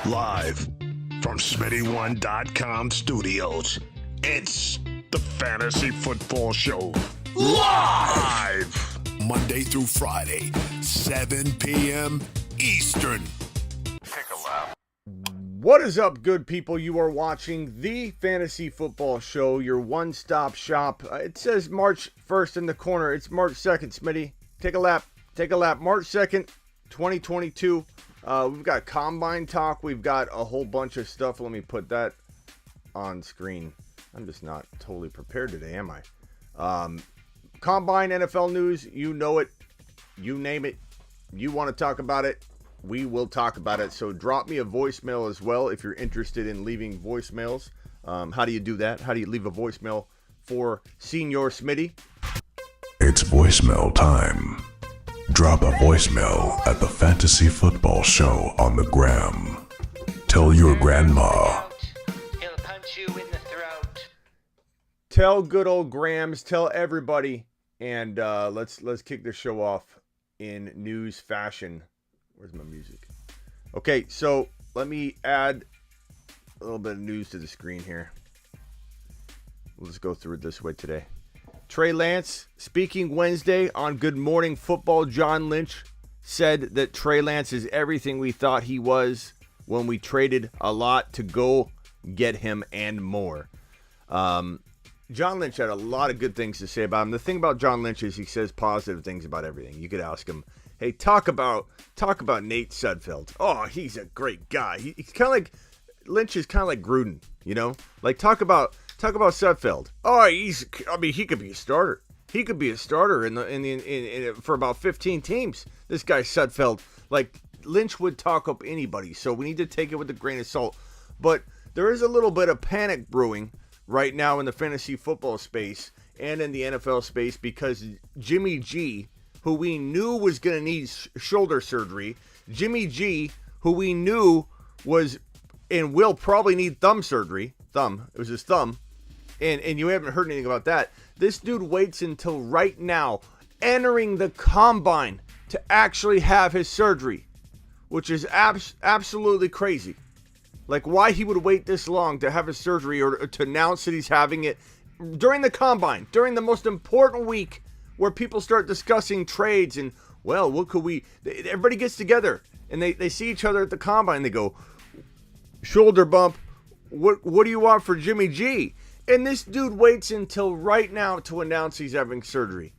Live from Smitty1.com studios, it's the Fantasy Football Show. Live! Monday through Friday, 7 p.m. Eastern. Take a lap. What is up, good people? You are watching the Fantasy Football Show, your one-stop shop. It says March 1st in the corner. It's March 2nd, Smitty. Take a lap. Take a lap. March 2nd, 2022. We've got Combine talk. We've got a whole bunch of stuff. Let me put that on screen. I'm just not totally prepared today, am I? Combine NFL news. You know it. You name it. You want to talk about it. We will talk about it. So drop me a voicemail as well if you're interested in leaving voicemails. How do you do that? How do you leave a voicemail for Senior Smitty? It's voicemail time. Drop a voicemail at the Fantasy Football Show on the gram. Tell your grandma. He'll punch you in the throat. Tell good old Grams. Tell everybody. And let's kick the show off in news fashion. Where's my music? Okay, so let me add a little bit of news to the screen here. We'll just go through it this way today. Trey Lance, speaking Wednesday on Good Morning Football, John Lynch said that Trey Lance is everything we thought he was when we traded a lot to go get him and more. John Lynch had a lot of good things to say about him. The thing about John Lynch is he says positive things about everything. You could ask him, hey, talk about Nate Sudfeld. Oh, he's a great guy. He's kind of like, Lynch is kind of like Gruden, you know? Like, talk about Sudfeld. Oh, he could be a starter. He could be a starter in for about 15 teams. This guy Sudfeld, like, Lynch would talk up anybody. So we need to take it with a grain of salt. But there is a little bit of panic brewing right now in the fantasy football space and in the NFL space because Jimmy G, who we knew was going to need shoulder surgery, Jimmy G, who we knew was and will probably need thumb surgery. It was his thumb. And you haven't heard anything about that. This dude waits until right now, entering the combine, to actually have his surgery, which is absolutely crazy. Like, why he would wait this long to have his surgery or to announce that he's having it during the combine, during the most important week where people start discussing trades and, well, what could we... Everybody gets together and they see each other at the combine. They go, shoulder bump, what do you want for Jimmy G? And this dude waits until right now to announce he's having surgery.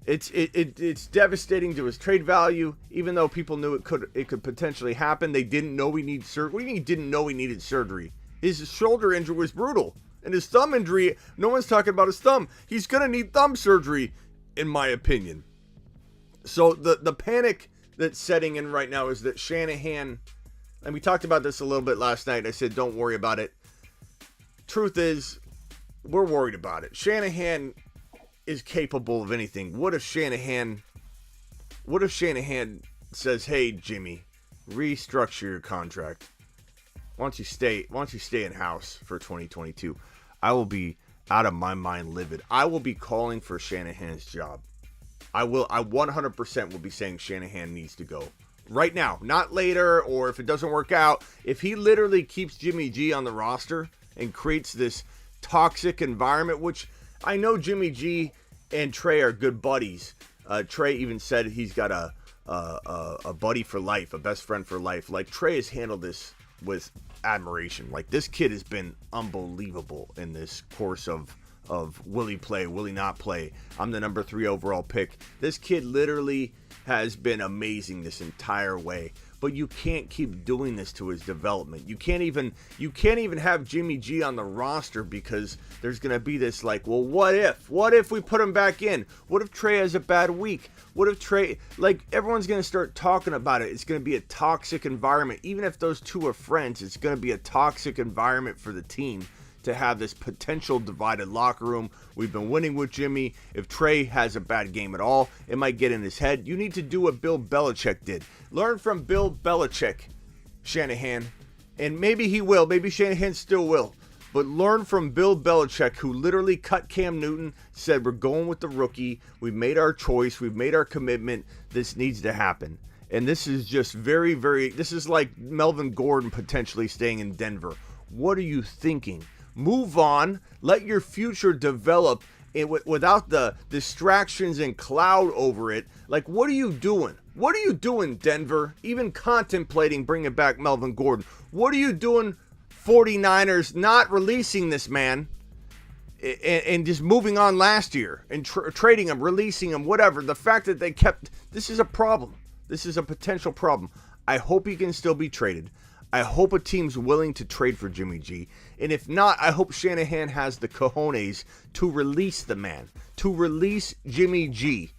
It's devastating to his trade value, even though people knew it could potentially happen. They didn't know he needed surgery. What do you mean he didn't know he needed surgery? His shoulder injury was brutal. And his thumb injury, no one's talking about his thumb. He's going to need thumb surgery, in my opinion. So the panic that's setting in right now is that Shanahan, and we talked about this a little bit last night. I said, don't worry about it. Truth is, we're worried about it. Shanahan is capable of anything. What if Shanahan says, hey, Jimmy, restructure your contract. Why don't you stay in house for 2022? I will be out of my mind livid. I will be calling for Shanahan's job. I 100% will be saying Shanahan needs to go right now, not later, or if it doesn't work out. If he literally keeps Jimmy G on the roster and creates this toxic environment, which I know Jimmy G and Trey are good buddies. Trey even said he's got a buddy for life, a best friend for life. Like, Trey has handled this with admiration. Like, this kid has been unbelievable in this course of will he play, will he not play? I'm the number 3 overall pick. This kid literally has been amazing this entire way. But you can't keep doing this to his development. You can't even have Jimmy G on the roster because there's going to be this like, well, what if we put him back in? What if Trey has a bad week? What if Trey, like, everyone's going to start talking about it. It's going to be a toxic environment. Even if those two are friends, it's going to be a toxic environment for the team to have this potential divided locker room. We've been winning with Jimmy. If Trey has a bad game at all, it might get in his head. You need to do what Bill Belichick did. Learn from Bill Belichick, Shanahan. And maybe he will. Maybe Shanahan still will. But learn from Bill Belichick, who literally cut Cam Newton, said, we're going with the rookie. We've made our choice. We've made our commitment. This needs to happen. And this is just very, very, this is like Melvin Gordon potentially staying in Denver. What are you thinking? Move on. Let your future develop without the distractions and cloud over it. Like, what are you doing? What are you doing, Denver? Even contemplating bringing back Melvin Gordon. What are you doing, 49ers, not releasing this man and just moving on last year and trading him, releasing him, whatever. The fact that they kept, this is a problem. This is a potential problem. I hope he can still be traded. I hope a team's willing to trade for Jimmy G. And if not, I hope Shanahan has the cojones to release the man, to release Jimmy G,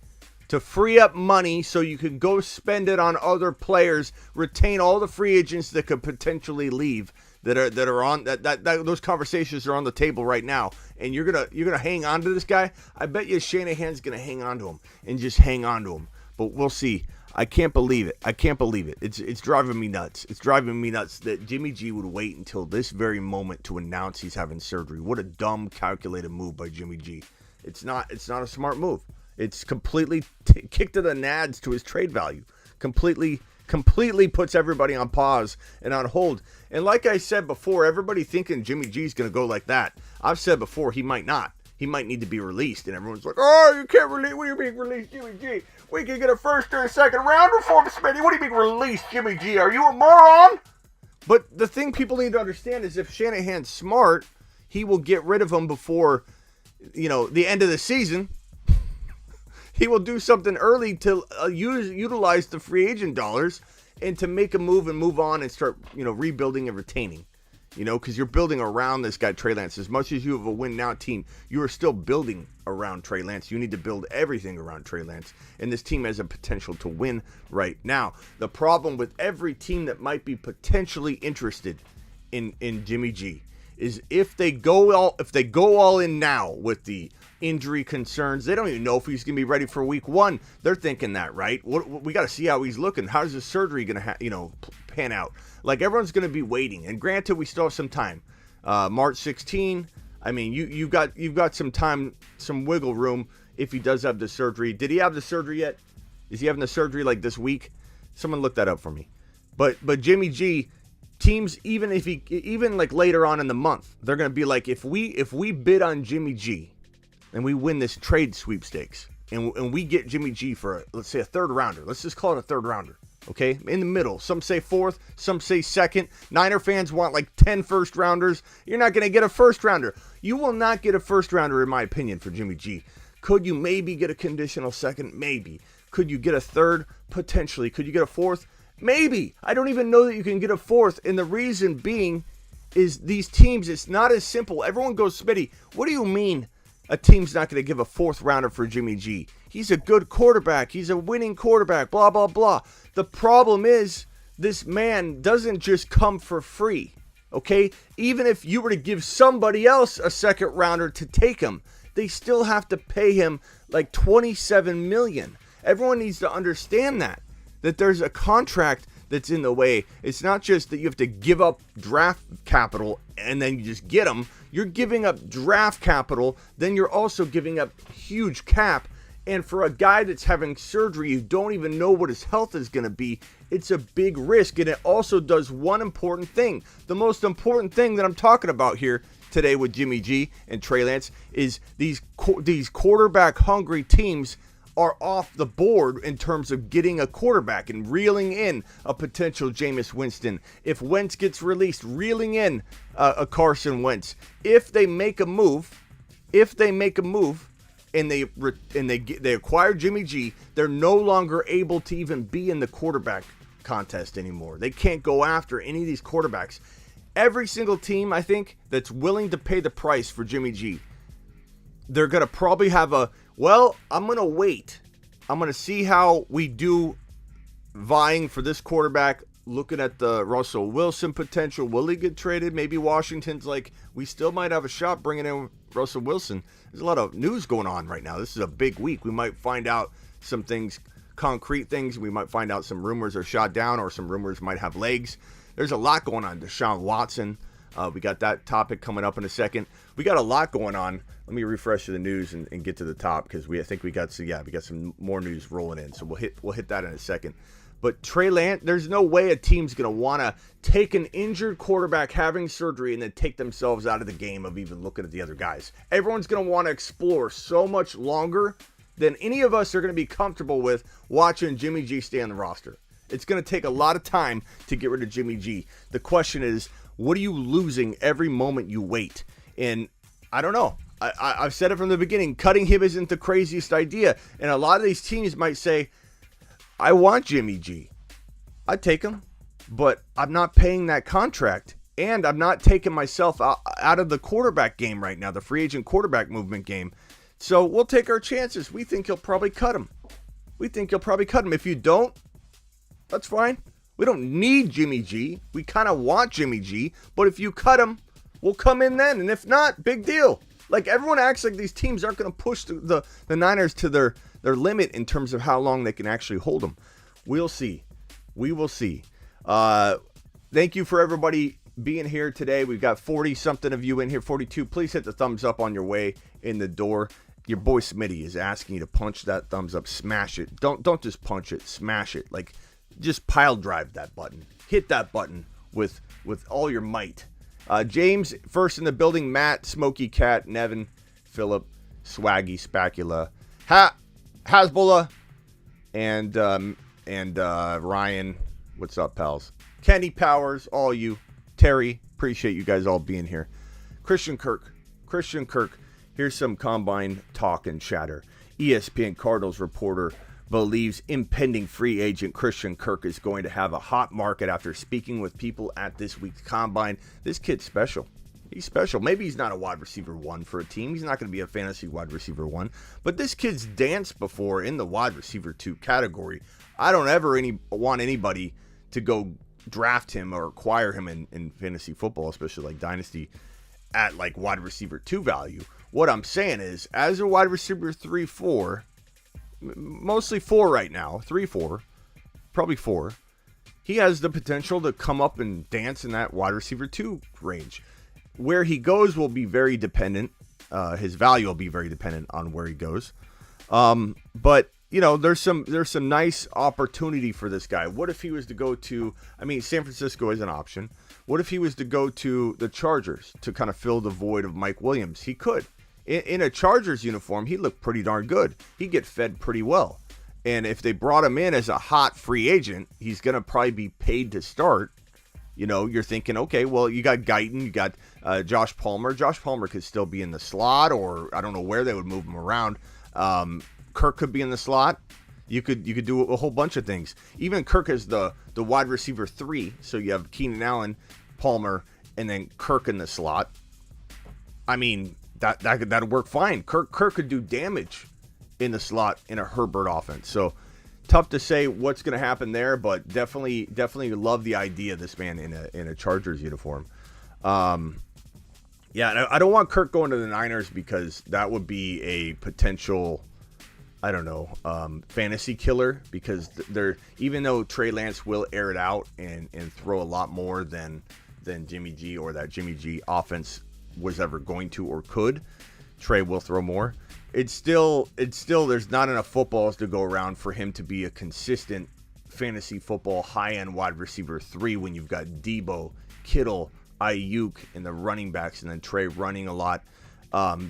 to free up money so you can go spend it on other players, retain all the free agents that could potentially leave that are on that those conversations are on the table right now. And you're gonna hang on to this guy. I bet you Shanahan's gonna hang on to him and just hang on to him. But we'll see. I can't believe it. It's driving me nuts. It's driving me nuts that Jimmy G would wait until this very moment to announce he's having surgery. What a dumb, calculated move by Jimmy G. It's not a smart move. It's completely kick to the nads to his trade value. Completely puts everybody on pause and on hold. And like I said before, everybody thinking Jimmy G's going to go like that. I've said before, he might not. He might need to be released. And everyone's like, oh, you can't release. What do you mean release Jimmy G? We can get a first or a second rounder for him, Smitty. What do you mean release Jimmy G? Are you a moron? But the thing people need to understand is if Shanahan's smart, he will get rid of him before, the end of the season. He will do something early to utilize the free agent dollars and to make a move and move on and start, rebuilding and retaining. Because you're building around this guy, Trey Lance. As much as you have a win now team, you are still building around Trey Lance. You need to build everything around Trey Lance. And this team has a potential to win right now. The problem with every team that might be potentially interested in Jimmy G is if they go all in now with the injury concerns, they don't even know if he's going to be ready for week 1. They're thinking that, right? We got to see how he's looking. How's his surgery going to pan out? Like, everyone's going to be waiting. And granted, we still have some time. March 16. I mean, you've got some time, some wiggle room if he does have the surgery. Did he have the surgery yet? Is he having the surgery like this week? Someone look that up for me. But Jimmy G, teams, even like later on in the month, they're going to be like, if we bid on Jimmy G and we win this trade sweepstakes and we get Jimmy G for, let's say, a third rounder. Let's just call it a third rounder. Okay, in the middle. Some say fourth, some say second. Niner fans want like 10 first rounders. You're not going to get a first rounder. You will not get a first rounder, in my opinion, for Jimmy G. Could you maybe get a conditional second? Maybe. Could you get a third? Potentially. Could you get a fourth? Maybe. I don't even know that you can get a fourth. And the reason being is these teams, it's not as simple. Everyone goes, Smitty, what do you mean a team's not going to give a fourth rounder for Jimmy G? He's a good quarterback. He's a winning quarterback, blah, blah, blah. The problem is this man doesn't just come for free, okay? Even if you were to give somebody else a second rounder to take him, they still have to pay him like $27 million. Everyone needs to understand that there's a contract that's in the way. It's not just that you have to give up draft capital and then you just get them. You're giving up draft capital, then you're also giving up huge cap. And for a guy that's having surgery, you don't even know what his health is going to be. It's a big risk. And it also does one important thing. The most important thing that I'm talking about here today with Jimmy G and Trey Lance is these quarterback hungry teams are off the board in terms of getting a quarterback and reeling in a potential Jameis Winston. If Wentz gets released, reeling in a Carson Wentz. If they make a move, and they acquire Jimmy G, they're no longer able to even be in the quarterback contest anymore. They can't go after any of these quarterbacks. Every single team, I think, that's willing to pay the price for Jimmy G, they're going to probably have I'm going to wait. I'm going to see how we do vying for this quarterback, looking at the Russell Wilson potential. Will he get traded? Maybe Washington's like, we still might have a shot bringing in Russell Wilson. There's a lot of news going on right now. This is a big week. We might find out some things, concrete things. We might find out some rumors are shot down or some rumors might have legs. There's a lot going on. Deshaun Watson. We got that topic coming up in a second. We got a lot going on. Let me refresh the news and get to the top because I think we got some more news rolling in. So we'll hit that in a second. But Trey Lance, there's no way a team's going to want to take an injured quarterback having surgery and then take themselves out of the game of even looking at the other guys. Everyone's going to want to explore so much longer than any of us are going to be comfortable with watching Jimmy G stay on the roster. It's going to take a lot of time to get rid of Jimmy G. The question is, what are you losing every moment you wait? And I don't know. I've said it from the beginning. Cutting him isn't the craziest idea. And a lot of these teams might say, I want Jimmy G. I'd take him, but I'm not paying that contract. And I'm not taking myself out of the quarterback game right now, the free agent quarterback movement game. So we'll take our chances. We think he'll probably cut him. If you don't, that's fine. We don't need Jimmy G. We kind of want Jimmy G. But if you cut him, we'll come in then. And if not, big deal. Like, everyone acts like these teams aren't going to push the Niners to their limit in terms of how long they can actually hold them. We'll see. We will see. Thank you for everybody being here today. We've got 40-something of you in here, 42. Please hit the thumbs up on your way in the door. Your boy Smitty is asking you to punch that thumbs up. Smash it. Don't just punch it. Smash it. Like, just pile drive that button. Hit that button with all your might. James, first in the building. Matt, Smokey Cat, Nevin, Philip, Swaggy, Spacula, Hasbullah, and Ryan. What's up, pals? Kenny Powers, all you. Terry, appreciate you guys all being here. Christian Kirk. Here's some combine talk and chatter. ESPN Cardinals reporter believes impending free agent Christian Kirk is going to have a hot market after speaking with people at this week's combine. This kid's special. He's special. Maybe he's not a wide receiver one for a team. He's not going to be a fantasy wide receiver one. But this kid's danced before in the wide receiver two category. I don't ever want anybody to go draft him or acquire him in fantasy football, especially like Dynasty, at like wide receiver 2 value. What I'm saying is, as a wide receiver 3-4, mostly 4 right now, 3-4, probably 4, he has the potential to come up and dance in that wide receiver 2 range. Where he goes will be very dependent. His value will be very dependent on where he goes. But you know, there's some nice opportunity for this guy. What if he was to go to, San Francisco is an option. What if he was to go to the Chargers to kind of fill the void of Mike Williams? He could. In a Chargers uniform, he looked pretty darn good. He'd get fed pretty well. And if they brought him in as a hot free agent, he's going to probably be paid to start. You know, you're thinking, okay, well, you got Guyton, you got Josh Palmer. Josh Palmer could still be in the slot, or I don't know where they would move him around. Kirk could be in the slot. You could do a whole bunch of things. Even Kirk is the wide receiver 3. So you have Keenan Allen, Palmer, and then Kirk in the slot. I mean, that'd work fine. Kirk could do damage in the slot in a Herbert offense. So tough to say what's going to happen there, but definitely love the idea of this man in a Chargers uniform. Yeah, I don't want Kirk going to the Niners because that would be a potential, I don't know, fantasy killer, because even though Trey Lance will air it out and throw a lot more than Jimmy G, or that Jimmy G offense was ever going to or could, Trey will throw more. It's still there's not enough footballs to go around for him to be a consistent fantasy football high-end wide receiver 3 when you've got Debo, Kittle, Ayuk, and the running backs, and then Trey running a lot.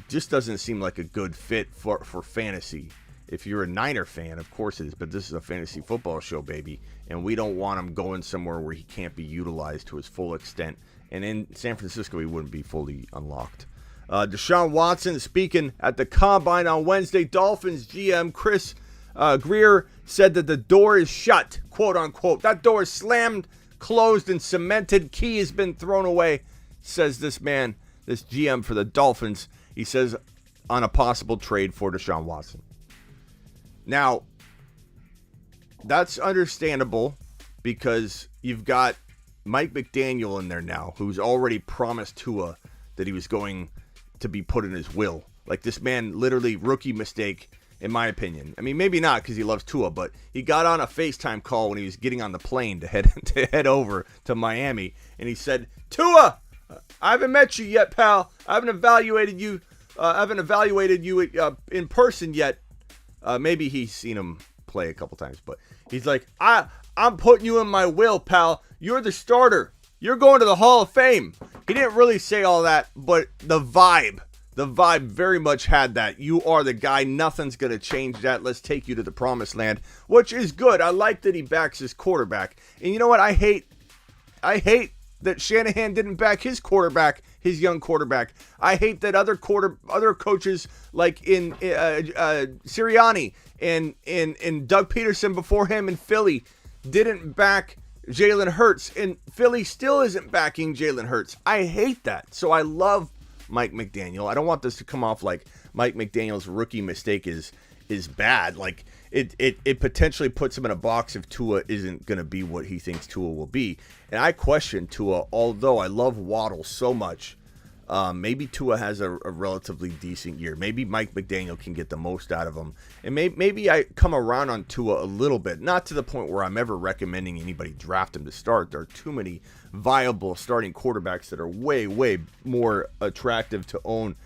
Just doesn't seem like a good fit for fantasy. If you're a Niner fan, of course it is, but this is a fantasy football show, baby, and we don't want him going somewhere where he can't be utilized to his full extent. And in San Francisco, he wouldn't be fully unlocked. Deshaun Watson speaking at the Combine on Wednesday. Dolphins GM Chris Greer said that the door is shut, quote unquote. That door is slammed, closed, and cemented. Key has been thrown away, says this man, this GM for the Dolphins. He says on a possible trade for Deshaun Watson. Now, that's understandable because you've got Mike McDaniel in there now, who's already promised Tua that he was going to be put in his will. Like, this man, literally rookie mistake, in my opinion. I mean, maybe not because he loves Tua, but he got on a FaceTime call when he was getting on the plane to head over to Miami, and he said, "Tua, I haven't met you yet, pal. I haven't evaluated you. In person yet. Maybe he's seen him play a couple times, but he's like, I'm putting you in my will, pal. You're the starter. You're going to the Hall of Fame. He didn't really say all that, but the vibe very much had that. You are the guy. Nothing's going to change that. Let's take you to the promised land, which is good. I like that he backs his quarterback. And you know what? I hate that Shanahan didn't back his quarterback, his young quarterback. I hate that other coaches like in Sirianni and Doug Peterson before him in Philly didn't back Jalen Hurts, and Philly still isn't backing Jalen Hurts. I hate that. So I love Mike McDaniel. I don't want this to come off like Mike McDaniel's rookie mistake is bad. Like it potentially puts him in a box if Tua isn't going to be what he thinks Tua will be. And I question Tua, although I love Waddle so much. Maybe Tua has a relatively decent year. Maybe Mike McDaniel can get the most out of him. And maybe I come around on Tua a little bit. Not to the point where I'm ever recommending anybody draft him to start. There are too many viable starting quarterbacks that are way, way more attractive to own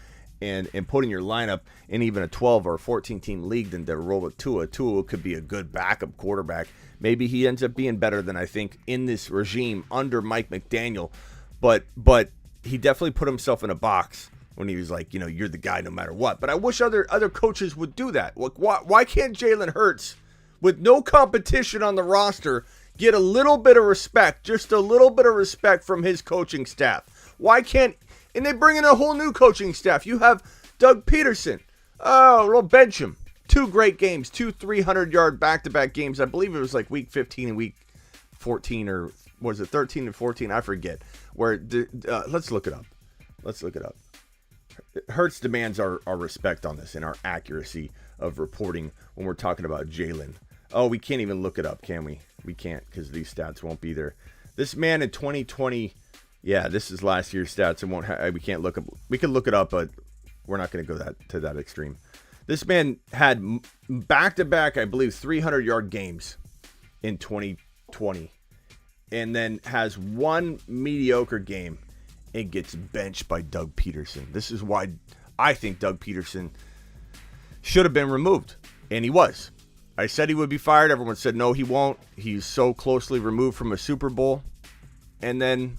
and put in your lineup in even a 12 or 14 team league than to roll with Tua. Tua could be a good backup quarterback. Maybe he ends up being better than I think in this regime under Mike McDaniel. But he definitely put himself in a box when he was like, you're the guy no matter what. But I wish other coaches would do that. Why can't Jalen Hurts, with no competition on the roster, get a little bit of respect, just a little bit of respect from his coaching staff? Why can't, and they bring in a whole new coaching staff. You have Doug Peterson. Oh, we'll bench him. 2 great games, 2 300-yard back-to-back games. I believe it was like week 15 and week 14, or was it 13 and 14? I forget. Where let's look it up. Hurts demands our respect on this and our accuracy of reporting when we're talking about Jalen. Oh, we can't even look it up, can we? We can't, because these stats won't be there. This man in 2020, yeah, this is last year's stats. We can't look up. We can look it up, but we're not going to go to that extreme. This man had back-to-back, I believe, 300-yard games in 2020. And then has one mediocre game and gets benched by Doug Peterson. This is why I think Doug Peterson should have been removed. And he was. I said he would be fired. Everyone said, no, he won't. He's so closely removed from a Super Bowl. And then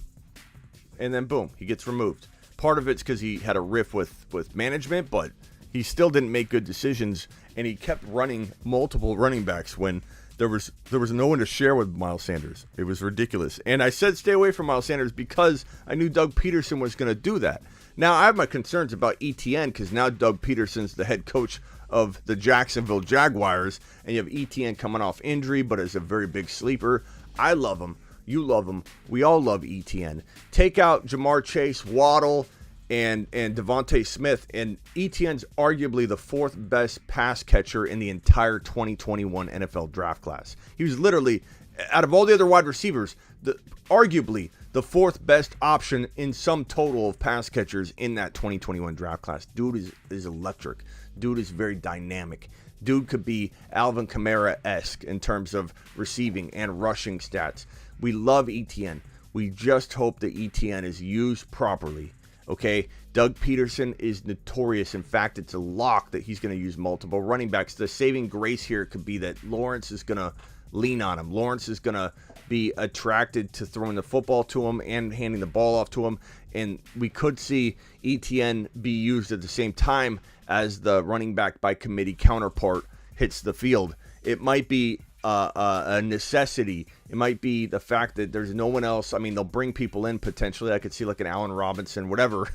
boom, he gets removed. Part of it's because he had a riff with management, but he still didn't make good decisions. And he kept running multiple running backs when there was no one to share with Miles Sanders. It was ridiculous. And I said stay away from Miles Sanders because I knew Doug Peterson was going to do that. Now, I have my concerns about ETN because now Doug Peterson's the head coach of the Jacksonville Jaguars, and you have ETN coming off injury, but is a very big sleeper. I love him. You love him. We all love ETN. Take out Jamar Chase, Waddle, and Devontae Smith, and ETN's arguably the 4th best pass catcher in the entire 2021 NFL draft class. He was literally, out of all the other wide receivers, arguably the 4th best option in sum total of pass catchers in that 2021 draft class. Dude is electric. Dude is very dynamic. Dude could be Alvin Kamara-esque in terms of receiving and rushing stats. We love ETN. We just hope that ETN is used properly. Okay, Doug Peterson is notorious. In fact, it's a lock that he's going to use multiple running backs. The saving grace here could be that Lawrence is going to lean on him. Lawrence is going to be attracted to throwing the football to him and handing the ball off to him. And we could see ETN be used at the same time as the running back by committee counterpart hits the field. It might be a necessity. It might be the fact that there's no one else. I mean, they'll bring people in potentially. I could see like an Allen Robinson, whatever,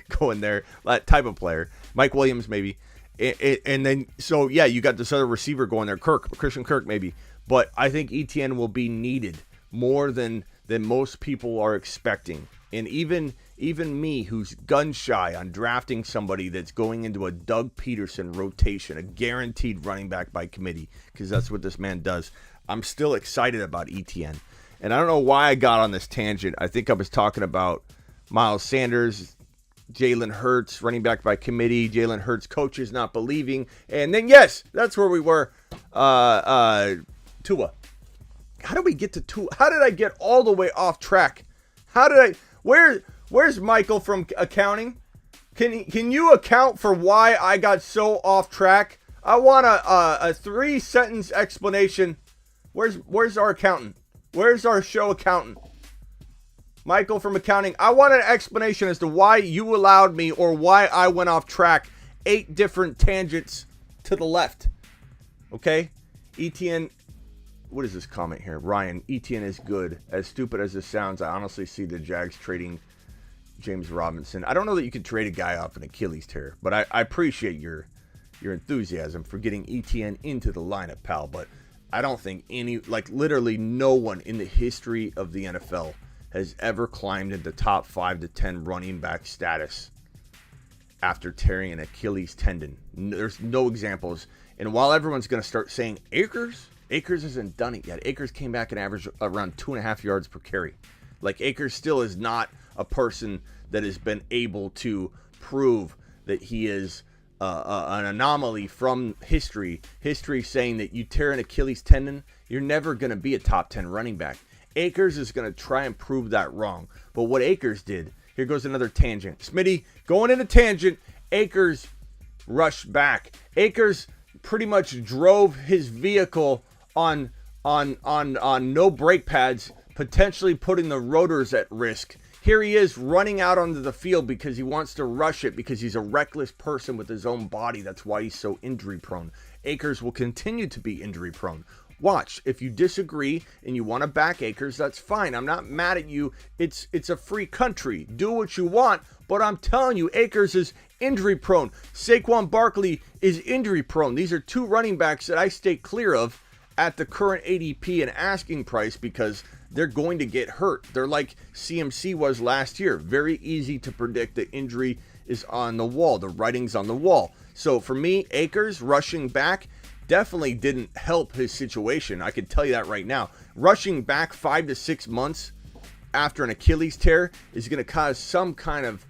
go in there, that type of player. Mike Williams, maybe. And then, so yeah, you got this other receiver going there, Christian Kirk, maybe. But I think ETN will be needed more than most people are expecting. And even me, who's gun shy on drafting somebody that's going into a Doug Peterson rotation, a guaranteed running back by committee, because that's what this man does, I'm still excited about ETN. And I don't know why I got on this tangent. I think I was talking about Miles Sanders, Jalen Hurts, running back by committee, Jalen Hurts coaches not believing. And then, yes, that's where we were. Tua. How did we get to Tua? How did I get all the way off track? Where Where's Michael from accounting? Can you account for why I got so off track? I want a 3-sentence explanation. Where's our accountant? Where's our show accountant? Michael from accounting. I want an explanation as to why you allowed me or why I went off track 8 different tangents to the left. Okay? ETN, what is this comment here? Ryan, ETN is good. As stupid as this sounds, I honestly see the Jags trading James Robinson. I don't know that you could trade a guy off an Achilles tear, but I appreciate your enthusiasm for getting ETN into the lineup, pal. But I don't think literally no one in the history of the NFL has ever climbed into top 5 to 10 running back status after tearing an Achilles tendon. There's no examples. And while everyone's going to start saying Akers hasn't done it yet. Akers came back and averaged around 2.5 yards per carry. Like, Akers still is not a person that has been able to prove that he is an anomaly from history. History saying that you tear an Achilles tendon, you're never going to be a top 10 running back. Akers is going to try and prove that wrong. But what Akers did, here goes another tangent. Smitty, going in a tangent, Akers rushed back. Akers pretty much drove his vehicle on no brake pads, potentially putting the rotors at risk. Here he is running out onto the field because he wants to rush it because he's a reckless person with his own body. That's why he's so injury prone. Akers will continue to be injury prone. Watch, if you disagree and you want to back Akers, that's fine. I'm not mad at you. It's a free country. Do what you want, but I'm telling you, Akers is injury prone. Saquon Barkley is injury prone. These are 2 running backs that I stay clear of at the current ADP and asking price because they're going to get hurt. They're like CMC was last year. Very easy to predict the injury is on the wall. The writing's on the wall. So for me, Akers rushing back definitely didn't help his situation. I can tell you that right now. Rushing back 5 to 6 months after an Achilles tear is going to cause some kind of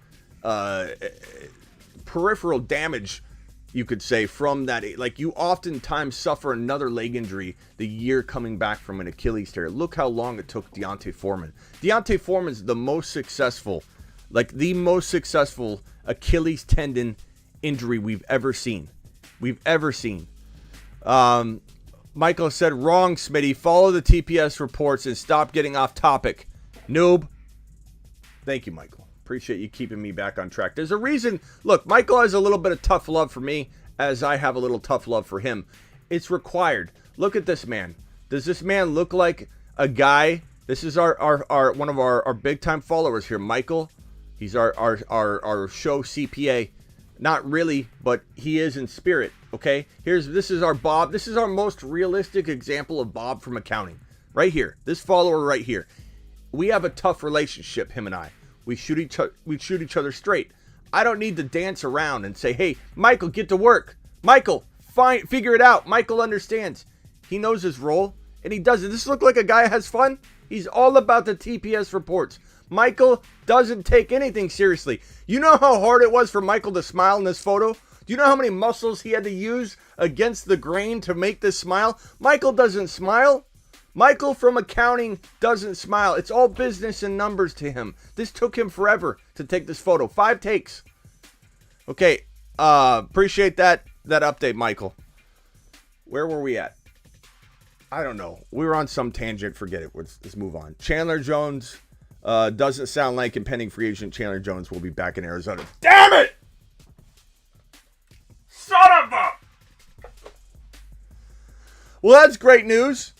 peripheral damage, you could say, from that. Like, you oftentimes suffer another leg injury the year coming back from an Achilles tear. Look how long it took Deontay Foreman. Deontay Foreman's the most successful Achilles tendon injury we've ever seen. Michael said, wrong, Smitty. Follow the TPS reports and stop getting off topic. Noob. Thank you, Michael. Appreciate you keeping me back on track. There's a reason. Look, Michael has a little bit of tough love for me as I have a little tough love for him. It's required. Look at this man. Does this man look like a guy? This is our one of our big time followers here, Michael. He's our show CPA. Not really, but he is in spirit. Okay, this is our Bob. This is our most realistic example of Bob from accounting. Right here, this follower right here. We have a tough relationship, him and I. We shoot each other straight. I don't need to dance around and say, "Hey, Michael, get to work." Michael, figure it out. Michael understands. He knows his role, and he does it. Does this look like a guy who has fun? He's all about the TPS reports. Michael doesn't take anything seriously. You know how hard it was for Michael to smile in this photo? Do you know how many muscles he had to use against the grain to make this smile? Michael doesn't smile. Michael from accounting doesn't smile. It's all business and numbers to him. This took him forever to take this photo. 5 takes. Okay, appreciate that update, Michael. Where were we at? I don't know. We were on some tangent. Forget it. Let's move on. Chandler Jones doesn't sound like impending free agent Chandler Jones will be back in Arizona. Damn it! Son of a... Well, that's great news.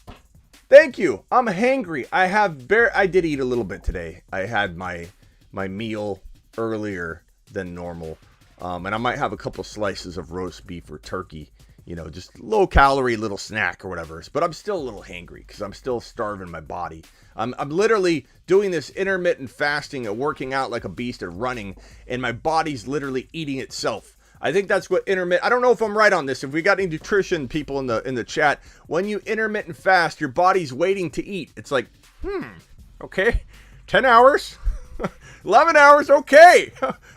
Thank you. I'm hangry. I did eat a little bit today. I had my meal earlier than normal. And I might have a couple slices of roast beef or turkey. You know, just low calorie little snack or whatever. But I'm still a little hangry because I'm still starving my body. I'm literally doing this intermittent fasting and working out like a beast and running. And my body's literally eating itself. I think that's what I don't know if I'm right on this. If we got any nutrition people in the chat, when you intermittent fast, your body's waiting to eat. It's like, okay, 10 hours, 11 hours, okay,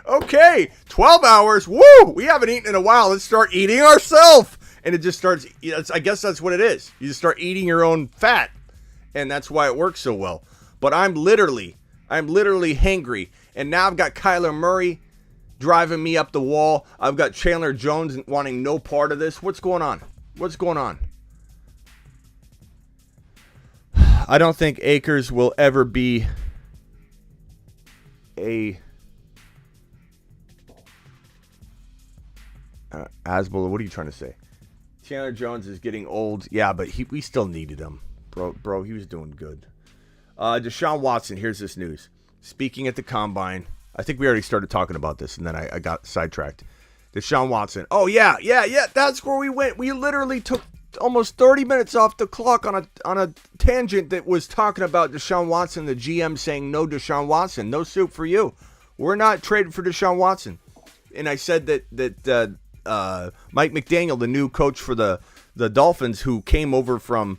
okay, 12 hours, woo, we haven't eaten in a while. Let's start eating ourselves. And it just starts, I guess that's what it is. You just start eating your own fat. And that's why it works so well. But I'm literally, I'm literally hangry. And now I've got Kyler Murray driving me up the wall. I've got Chandler Jones wanting no part of this. What's going on? What's going on? I don't think Akers will ever be a Asbel. What are you trying to say? Chandler Jones is getting old. Yeah, but we still needed him. Bro, he was doing good. Deshaun Watson, here's this news. Speaking at the Combine, I think we already started talking about this, and then I got sidetracked. Deshaun Watson. Oh, yeah, that's where we went. We literally took almost 30 minutes off the clock on a tangent that was talking about Deshaun Watson, the GM saying, no Deshaun Watson, no soup for you. We're not trading for Deshaun Watson. And I said that Mike McDaniel, the new coach for the Dolphins, who came over from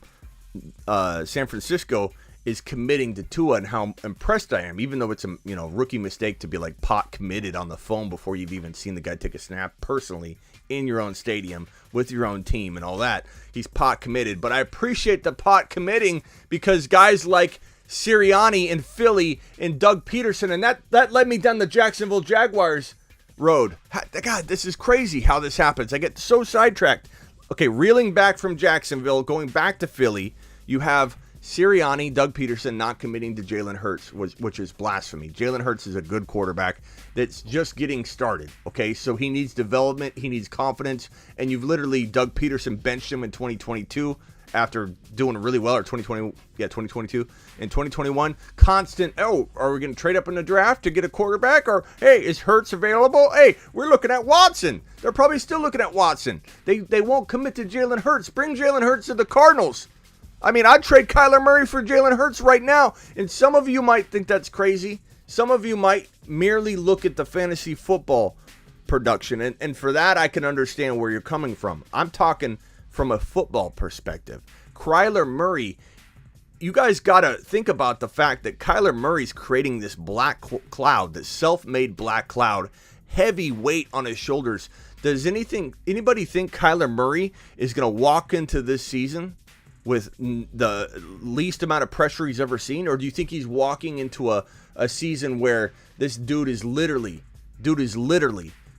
San Francisco, is committing to Tua, and how impressed I am, even though it's a rookie mistake to be like pot committed on the phone before you've even seen the guy take a snap personally in your own stadium with your own team and all that. He's pot committed, but I appreciate the pot committing because guys like Sirianni in Philly and Doug Peterson, and that led me down the Jacksonville Jaguars road. God, this is crazy how this happens. I get so sidetracked. Okay, reeling back from Jacksonville, going back to Philly, you have Sirianni, Doug Peterson not committing to Jalen Hurts, which is blasphemy. Jalen Hurts is a good quarterback that's just getting started, okay? So he needs development, he needs confidence, and you've literally, Doug Peterson benched him in 2022 after doing really well, or 2022. In 2021, constant, are we going to trade up in the draft to get a quarterback? Or, hey, is Hurts available? Hey, we're looking at Watson. They're probably still looking at Watson. They won't commit to Jalen Hurts. Bring Jalen Hurts to the Cardinals. I mean, I'd trade Kyler Murray for Jalen Hurts right now. And some of you might think that's crazy. Some of you might merely look at the fantasy football production. And for that, I can understand where you're coming from. I'm talking from a football perspective. Kyler Murray, you guys got to think about the fact that Kyler Murray's creating this black cloud, this self-made black cloud, heavy weight on his shoulders. Does anybody think Kyler Murray is going to walk into this season with the least amount of pressure he's ever seen? Or do you think he's walking into a season where this dude is literally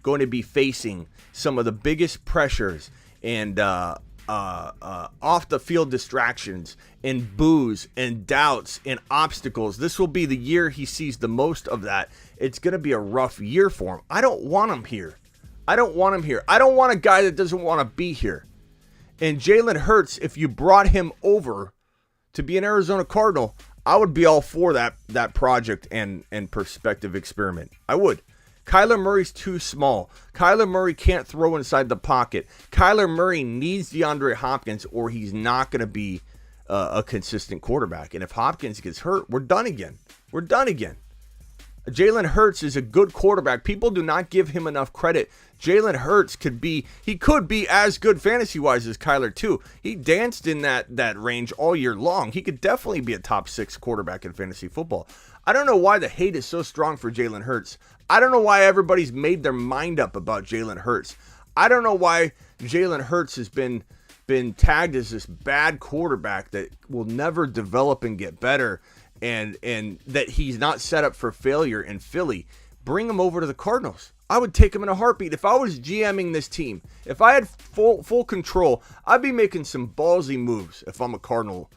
going to be facing some of the biggest pressures and off the field distractions and boos and doubts and obstacles? This will be the year he sees the most of that. It's going to be a rough year for him. I don't want him here. I don't want a guy that doesn't want to be here. And Jalen Hurts, if you brought him over to be an Arizona Cardinal, I would be all for that project and perspective experiment. I would. Kyler Murray's too small. Kyler Murray can't throw inside the pocket. Kyler Murray needs DeAndre Hopkins, or he's not going to be a consistent quarterback. And if Hopkins gets hurt, we're done again. Jalen Hurts is a good quarterback. People do not give him enough credit. Jalen Hurts could be as good fantasy-wise as Kyler too. He danced in that range all year long. He could definitely be a top 6 quarterback in fantasy football. I don't know why the hate is so strong for Jalen Hurts. I don't know why everybody's made their mind up about Jalen Hurts. I don't know why Jalen Hurts has been tagged as this bad quarterback that will never develop and get better, and that he's not set up for failure in Philly. Bring him over to the Cardinals. I would take him in a heartbeat. If I was GMing this team, if I had full control, I'd be making some ballsy moves if I'm a Cardinal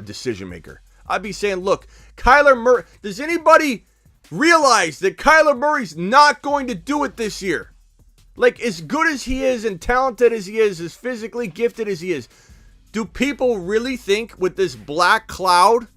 decision maker. I'd be saying, look, Kyler Murray, does anybody realize that Kyler Murray's not going to do it this year? Like, as good as he is and talented as he is, as physically gifted as he is, do people really think with this black cloud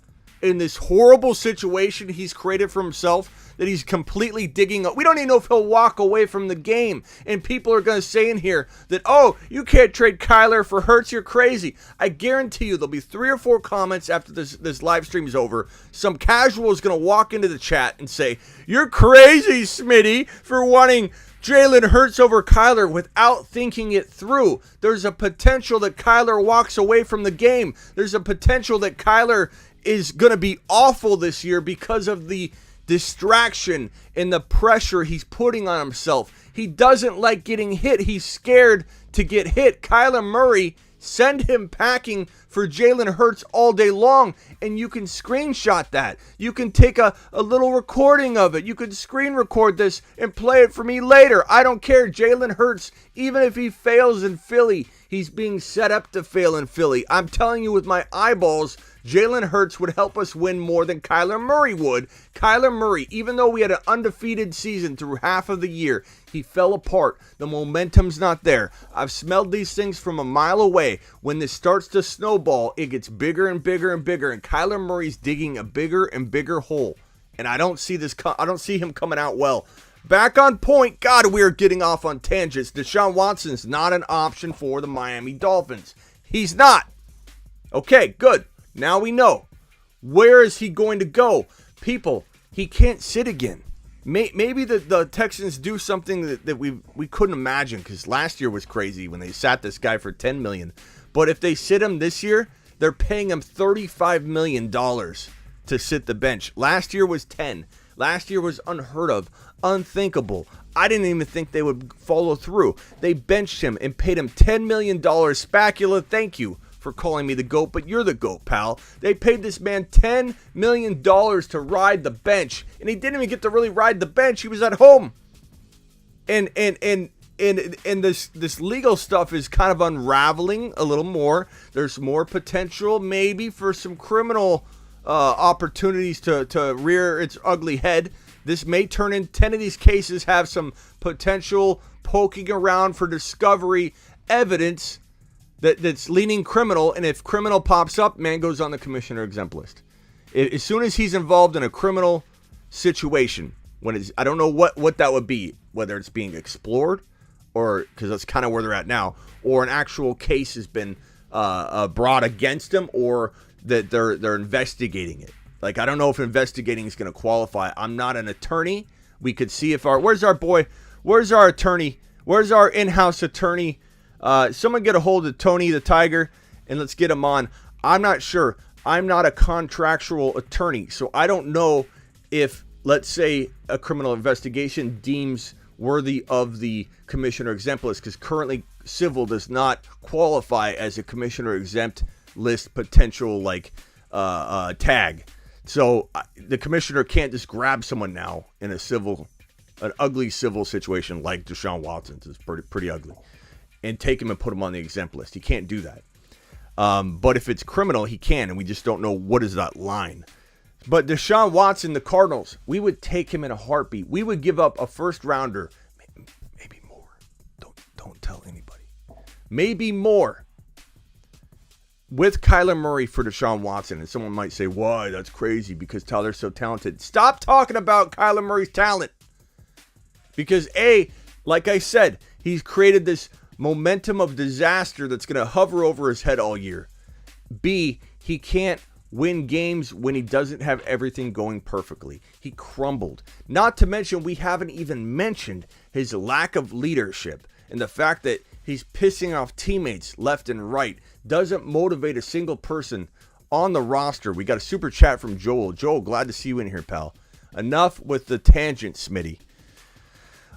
in this horrible situation he's created for himself that he's completely digging up? We don't even know if he'll walk away from the game. And people are going to say in here that, oh, you can't trade Kyler for Hurts, you're crazy. I guarantee you there'll be 3 or 4 comments after this live stream is over. Some casual is going to walk into the chat and say, you're crazy, Smitty, for wanting Jalen Hurts over Kyler without thinking it through. There's a potential that Kyler walks away from the game. There's a potential that Kyler is going to be awful this year because of the distraction and the pressure he's putting on himself. He doesn't like getting hit. He's scared to get hit. Kyler Murray Send him packing for Jalen Hurts all day long, and you can screenshot that. You can take a little recording of it. You can screen record this and play it for me later. I don't care. Jalen Hurts, even if he fails in Philly, he's being set up to fail in Philly. I'm telling you with my eyeballs, Jalen Hurts would help us win more than Kyler Murray would. Kyler Murray, even though we had an undefeated season through half of the year, he fell apart. The momentum's not there. I've smelled these things from a mile away. When this starts to snowball, it gets bigger and bigger and bigger, and Kyler Murray's digging a bigger and bigger hole. And I don't see him coming out well. Back on point. God, we are getting off on tangents. Deshaun Watson's not an option for the Miami Dolphins. He's not. Okay, good. Now we know. Where is he going to go? People, he can't sit again. Maybe the Texans do something that we couldn't imagine, because last year was crazy when they sat this guy for $10 million. But if they sit him this year, they're paying him $35 million to sit the bench. Last year was 10. Last year was unheard of, unthinkable. I didn't even think they would follow through. They benched him and paid him $10 million. Spatula, thank you for calling me the GOAT, but you're the GOAT, pal. They paid this man $10 million to ride the bench, and he didn't even get to really ride the bench. He was at home. And this legal stuff is kind of unraveling a little more. There's more potential maybe for some criminal opportunities to rear its ugly head. This may turn in 10 of these cases have some potential poking around for discovery evidence that's leaning criminal, and if criminal pops up, man goes on the commissioner exempt list. As soon as he's involved in a criminal situation, I don't know what that would be, whether it's being explored, or because that's kind of where they're at now, or an actual case has been brought against him, or that they're investigating it. Like, I don't know if investigating is going to qualify. I'm not an attorney. We could see if where's our attorney? Where's our in-house attorney? Someone get a hold of Tony the Tiger and let's get him on. I'm not sure. I'm not a contractual attorney, so I don't know if, let's say, a criminal investigation deems worthy of the commissioner exempt list, because currently civil does not qualify as a commissioner exempt list potential tag. So the commissioner can't just grab someone now in an ugly civil situation like Deshaun Watson's. It's pretty ugly, and take him and put him on the exempt list. He can't do that. But if it's criminal, he can, and we just don't know what is that line. But Deshaun Watson, the Cardinals, we would take him in a heartbeat. We would give up a first rounder, maybe more. Don't tell anybody. Maybe more. With Kyler Murray for Deshaun Watson. And someone might say, why? That's crazy because Tyler's so talented. Stop talking about Kyler Murray's talent. Because A, like I said, he's created this momentum of disaster that's going to hover over his head all year. B, he can't win games when he doesn't have everything going perfectly. He crumbled. Not to mention, we haven't even mentioned his lack of leadership and the fact that he's pissing off teammates left and right. Doesn't motivate a single person on the roster. We got a super chat from Joel. Joel, glad to see you in here, pal. Enough with the tangent, Smitty.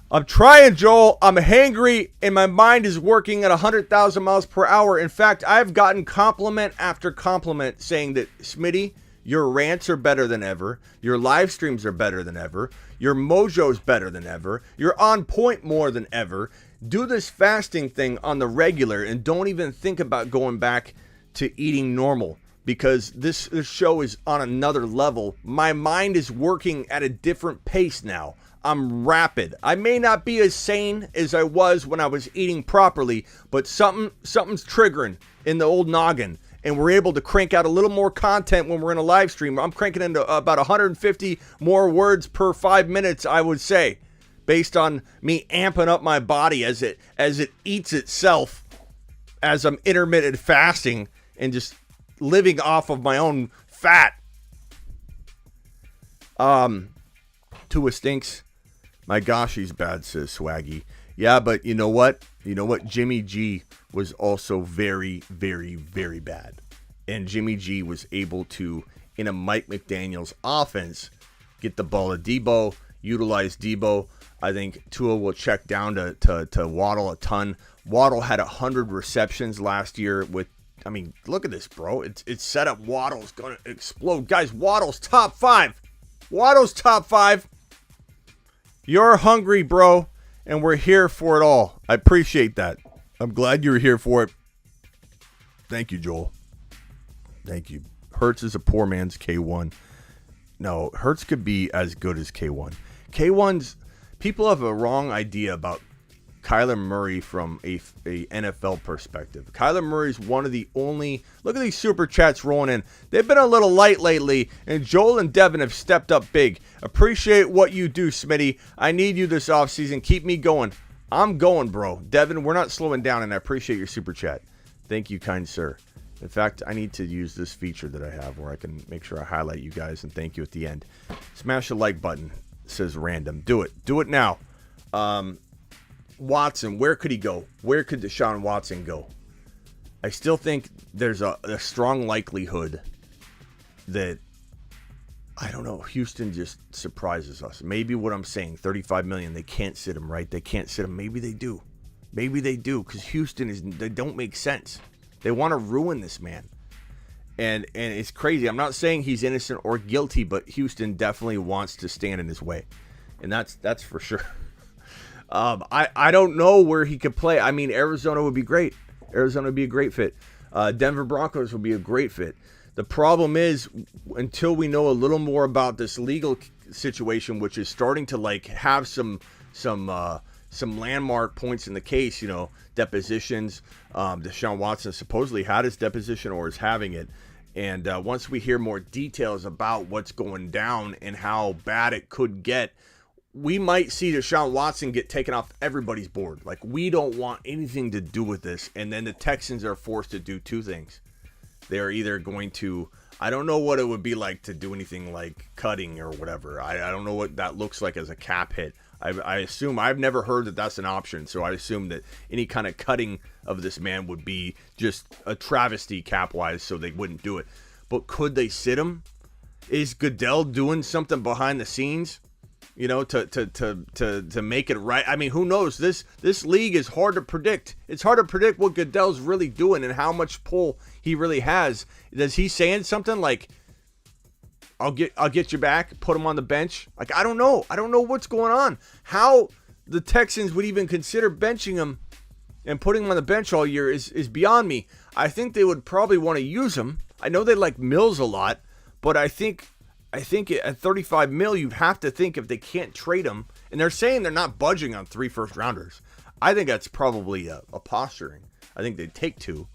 I'm trying, Joel. I'm hangry, and my mind is working at 100,000 miles per hour. In fact, I've gotten compliment after compliment saying that, Smitty, your rants are better than ever. Your live streams are better than ever. Your mojo's better than ever. You're on point more than ever. Do this fasting thing on the regular, and don't even think about going back to eating normal, because this show is on another level. My mind is working at a different pace now. I'm rapid. I may not be as sane as I was when I was eating properly, but something's triggering in the old noggin, and we're able to crank out a little more content when we're in a live stream. I'm cranking into about 150 more words per 5 minutes, I would say, based on me amping up my body as it eats itself, as I'm intermittent fasting and just living off of my own fat. Tua stinks. My gosh, he's bad, says Swaggy. Yeah, but you know what? Jimmy G was also very, very, very bad. And Jimmy G was able to, in a Mike McDaniels offense, get the ball to Debo, utilize Debo. I think Tua will check down to Waddle a ton. Waddle had 100 receptions last year with, I mean, look at this, bro. It's set up. Waddle's going to explode. Guys, Waddle's top 5. Waddle's top 5. You're hungry, bro, and we're here for it all. I appreciate that. I'm glad you were here for it. Thank you, Joel. Thank you. Hurts is a poor man's K1. No, Hurts could be as good as K1. K1's, people have a wrong idea about Kyler Murray from a NFL perspective. Kyler Murray's one of the only, look at these super chats rolling in. They've been a little light lately, and Joel and Devin have stepped up big. Appreciate what you do, Smitty. I need you this offseason. Keep me going. I'm going, bro. Devin, we're not slowing down, and I appreciate your super chat. Thank you, kind sir. In fact, I need to use this feature that I have where I can make sure I highlight you guys and thank you at the end. Smash the like button. It says random. Do it. Do it now. Watson, where could he go? Where could Deshaun Watson go? I still think there's a strong likelihood that, I don't know, Houston just surprises us. Maybe what I'm saying, $35 million, they can't sit him, right? They can't sit him. Maybe they do. Maybe they do, because Houston they don't make sense. They want to ruin this man. And it's crazy. I'm not saying he's innocent or guilty, but Houston definitely wants to stand in his way. And that's for sure. I don't know where he could play. I mean, Arizona would be great. Arizona would be a great fit. Denver Broncos would be a great fit. The problem is, until we know a little more about this legal situation, which is starting to like have some landmark points in the case, you know, depositions. Deshaun Watson supposedly had his deposition or is having it. And once we hear more details about what's going down and how bad it could get, we might see Deshaun Watson get taken off everybody's board. Like, we don't want anything to do with this. And then the Texans are forced to do two things. They're either going to, I don't know what it would be like to do anything like cutting or whatever. I don't know what that looks like as a cap hit. I assume, I've never heard that that's an option. So I assume that any kind of cutting of this man would be just a travesty cap-wise, so they wouldn't do it. But could they sit him? Is Goodell doing something behind the scenes? You know, to make it right. I mean, who knows? This league is hard to predict. It's hard to predict what Goodell's really doing and how much pull he really has. Is he saying something like, I'll get you back, put him on the bench? Like, I don't know. I don't know what's going on. How the Texans would even consider benching him and putting him on the bench all year is beyond me. I think they would probably want to use him. I know they like Mills a lot, but I think at $35 million, you have to think if they can't trade him, and they're saying they're not budging on 3 first-rounders. I think that's probably a posturing. I think they'd take 2.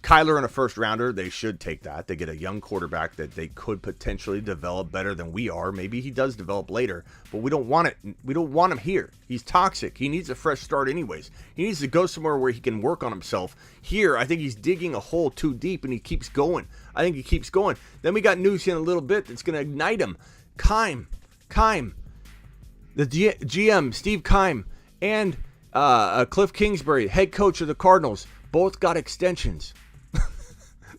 Kyler in a first-rounder, they should take that. They get a young quarterback that they could potentially develop better than we are. Maybe he does develop later, but we don't want it. We don't want him here. He's toxic. He needs a fresh start anyways. He needs to go somewhere where he can work on himself. Here, I think he's digging a hole too deep, and he keeps going. I think he keeps going. Then we got news in a little bit that's going to ignite him. Keim, the GM, Steve Keim, and Cliff Kingsbury, head coach of the Cardinals, both got extensions.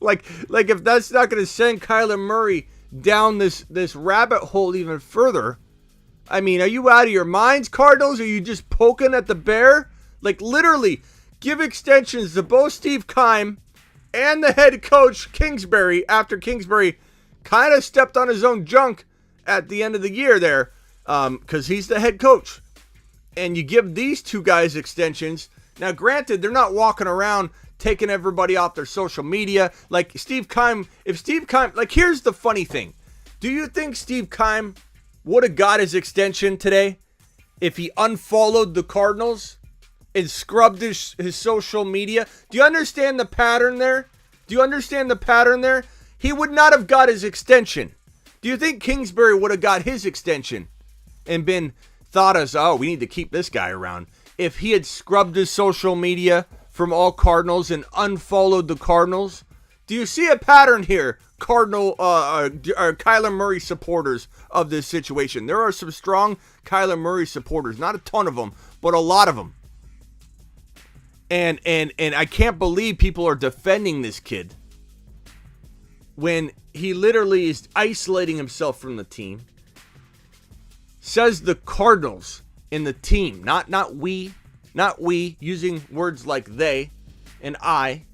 Like if that's not going to send Kyler Murray down this rabbit hole even further, I mean, are you out of your minds, Cardinals? Are you just poking at the bear? Like, literally, give extensions to both Steve Keim and the head coach, Kingsbury, after Kingsbury kind of stepped on his own junk at the end of the year there, because he's the head coach. And you give these two guys extensions. Now, granted, they're not walking around taking everybody off their social media. Like, Steve Keim, like, here's the funny thing. Do you think Steve Keim would have got his extension today if he unfollowed the Cardinals and scrubbed his social media? Do you understand the pattern there? He would not have got his extension. Do you think Kingsbury would have got his extension and been thought as, oh, we need to keep this guy around, if he had scrubbed his social media from all Cardinals and unfollowed the Cardinals? Do you see a pattern here, Kyler Murray supporters of this situation? There are some strong Kyler Murray supporters, not a ton of them, but a lot of them. And I can't believe people are defending this kid when he literally is isolating himself from the team. Says the Cardinals in the team, not we, not we, using words like they and I.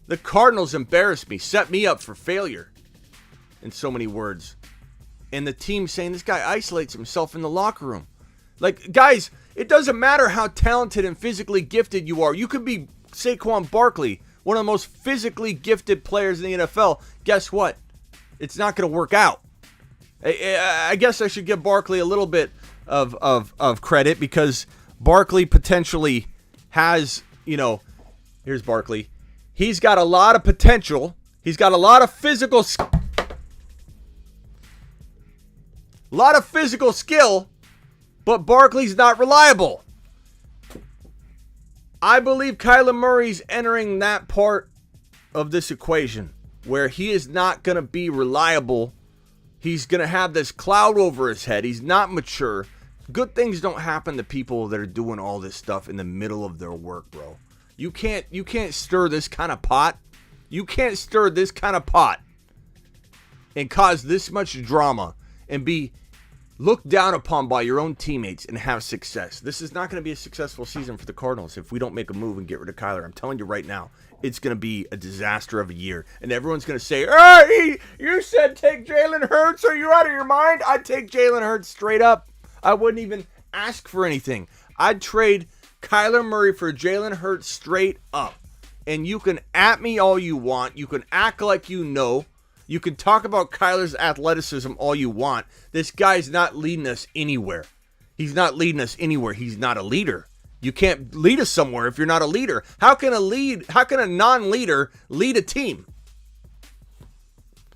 The Cardinals embarrassed me, set me up for failure in so many words. And the team saying this guy isolates himself in the locker room. Like, guys, it doesn't matter how talented and physically gifted you are. You could be Saquon Barkley, one of the most physically gifted players in the NFL. Guess what? It's not going to work out. I guess I should give Barkley a little bit of credit because Barkley potentially has, here's Barkley. He's got a lot of potential. He's got a lot of physical skill, but Barkley's not reliable. I believe Kyler Murray's entering that part of this equation where he is not going to be reliable. He's going to have this cloud over his head. He's not mature. Good things don't happen to people that are doing all this stuff in the middle of their work, bro. You can't stir this kind of pot. You can't stir this kind of pot and cause this much drama and be looked down upon by your own teammates and have success. This is not going to be a successful season for the Cardinals if we don't make a move and get rid of Kyler. I'm telling you right now, it's going to be a disaster of a year. And everyone's going to say, hey, you said take Jalen Hurts. Are you out of your mind? I'd take Jalen Hurts straight up. I wouldn't even ask for anything. I'd trade Kyler Murray for Jalen Hurts straight up. And you can at me all you want. You can act like you know. You can talk about Kyler's athleticism all you want. This guy's not leading us anywhere. He's not leading us anywhere. He's not a leader. You can't lead us somewhere if you're not a leader. How can a non-leader lead a team?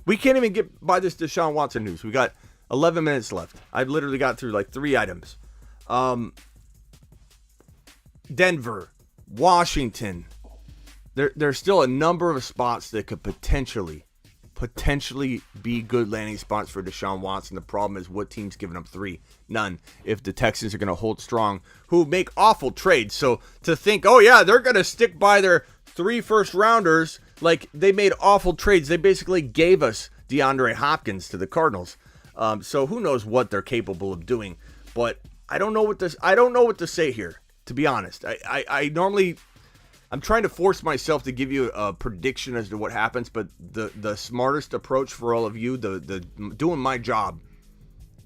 We can't even get by this Deshaun Watson news. We got 11 minutes left. I've literally got through like 3 items. Denver, Washington. There's still a number of spots that could potentially be good landing spots for Deshaun Watson. The problem is what team's giving up 3? None. If the Texans are going to hold strong, who make awful trades. So to think, oh yeah, they're going to stick by their 3 first-rounders, like they made awful trades. They basically gave us DeAndre Hopkins to the Cardinals. So who knows what they're capable of doing. But I don't know what to say here, to be honest. I'm trying to force myself to give you a prediction as to what happens, but the smartest approach for all of you, the doing my job,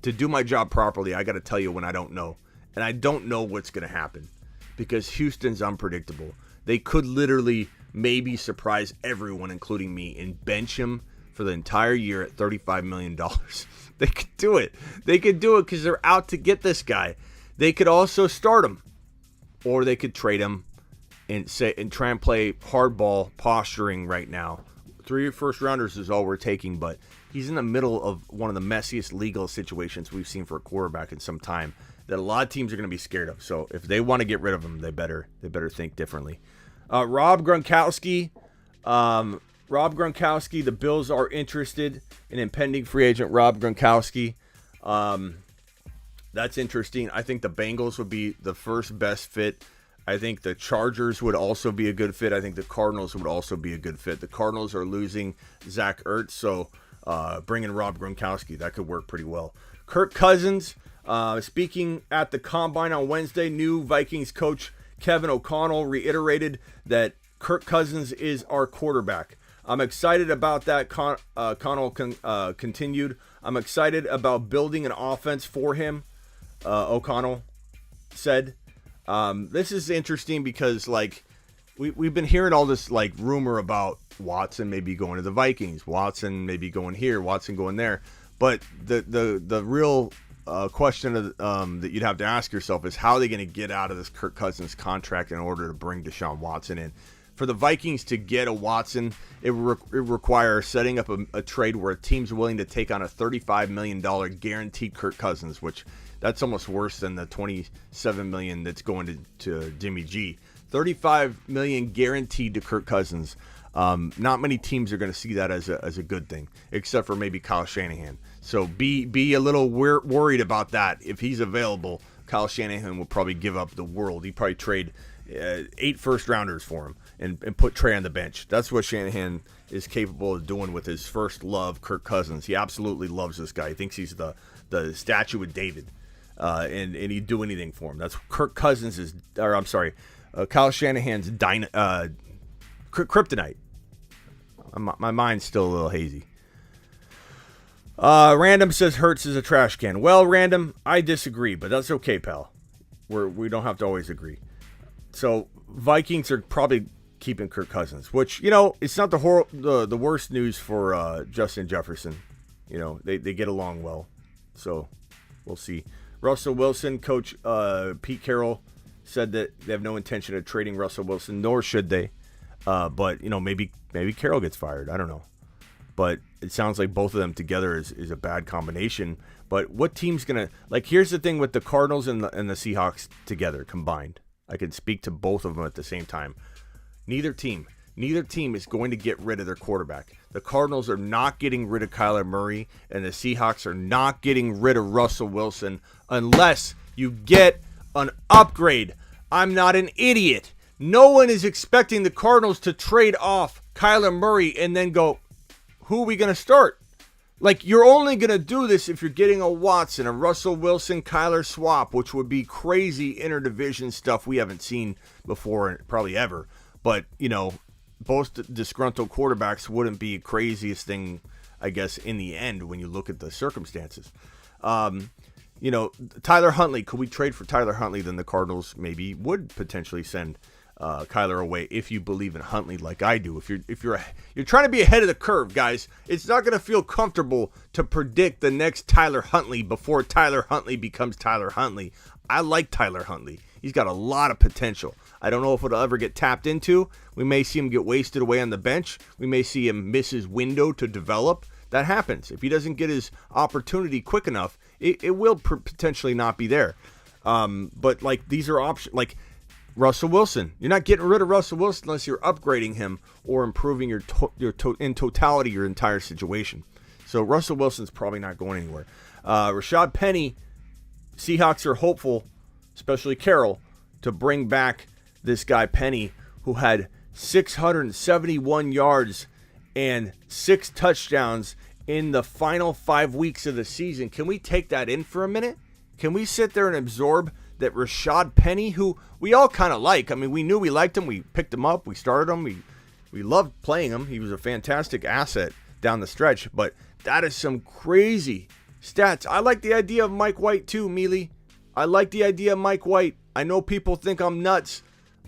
to do my job properly, I got to tell you when I don't know. And I don't know what's going to happen because Houston's unpredictable. They could literally maybe surprise everyone, including me, and bench him for the entire year at $35 million. They could do it. They could do it because they're out to get this guy. They could also start him, or they could trade him and try and play hardball posturing right now. 3 first-rounders is all we're taking, but he's in the middle of one of the messiest legal situations we've seen for a quarterback in some time that a lot of teams are going to be scared of. So if they want to get rid of him, they better think differently. Rob Gronkowski, the Bills are interested in impending free agent Rob Gronkowski. That's interesting. I think the Bengals would be the first best fit. I think the Chargers would also be a good fit. I think the Cardinals would also be a good fit. The Cardinals are losing Zach Ertz, so bringing Rob Gronkowski, that could work pretty well. Kirk Cousins, speaking at the Combine on Wednesday, new Vikings coach Kevin O'Connell reiterated that Kirk Cousins is our quarterback. I'm excited about that. O'Connell continued. I'm excited about building an offense for him, O'Connell said. This is interesting because we've been hearing all this rumor about Watson maybe going to the Vikings, Watson maybe going here, Watson going there. But the real question that you'd have to ask yourself is how are they going to get out of this Kirk Cousins contract in order to bring Deshaun Watson in? For the Vikings to get a Watson, it requires setting up a trade where a team's willing to take on a $35 million guaranteed Kirk Cousins, which that's almost worse than the $27 million that's going to Jimmy G. $35 million guaranteed to Kirk Cousins. Not many teams are going to see that as a good thing, except for maybe Kyle Shanahan. So be a little worried about that. If he's available, Kyle Shanahan will probably give up the world. He'd probably trade 8 first-rounders for him and put Trey on the bench. That's what Shanahan is capable of doing with his first love, Kirk Cousins. He absolutely loves this guy. He thinks he's the statue of David. and he'd do anything for him. That's Kyle Shanahan's kryptonite. My mind's still a little hazy. Random says Hurts is a trash can. Well, Random, I disagree, but that's okay, pal. We don't have to always agree. So Vikings are probably keeping Kirk Cousins, which, it's not the worst news for Justin Jefferson. They get along well. So we'll see. Russell Wilson, Coach Pete Carroll said that they have no intention of trading Russell Wilson, nor should they. But, maybe Carroll gets fired. I don't know. But it sounds like both of them together is a bad combination. But what team's going to... here's the thing with the Cardinals and the Seahawks together, combined. I can speak to both of them at the same time. Neither team is going to get rid of their quarterback. The Cardinals are not getting rid of Kyler Murray, and the Seahawks are not getting rid of Russell Wilson unless you get an upgrade. I'm not an idiot. No one is expecting the Cardinals to trade off Kyler Murray and then go, who are we going to start? You're only going to do this if you're getting a Watson, a Russell Wilson, Kyler swap, which would be crazy interdivision stuff we haven't seen before, probably ever. But, both disgruntled quarterbacks wouldn't be the craziest thing, I guess, in the end when you look at the circumstances. Tyler Huntley, could we trade for Tyler Huntley? Then the Cardinals maybe would potentially send Kyler away if you believe in Huntley like I do. If you're trying to be ahead of the curve, guys, it's not going to feel comfortable to predict the next Tyler Huntley before Tyler Huntley becomes Tyler Huntley. I like Tyler Huntley. He's got a lot of potential. I don't know if it'll ever get tapped into. We may see him get wasted away on the bench. We may see him miss his window to develop. That happens. If he doesn't get his opportunity quick enough, it will potentially not be there. But these are options. Russell Wilson. You're not getting rid of Russell Wilson unless you're upgrading him or improving in totality your entire situation. So Russell Wilson's probably not going anywhere. Rashad Penny, Seahawks are hopeful, especially Carroll, to bring back this guy Penny, who had 671 yards and 6 touchdowns in the final 5 weeks of the season. Can we take that in for a minute? Can we sit there and absorb that Rashad Penny, who we all kind of like? I mean, we knew we liked him. We picked him up. We started him. We loved playing him. He was a fantastic asset down the stretch. But that is some crazy stats. I like the idea of Mike White too, Mealy. I like the idea of Mike White. I know people think I'm nuts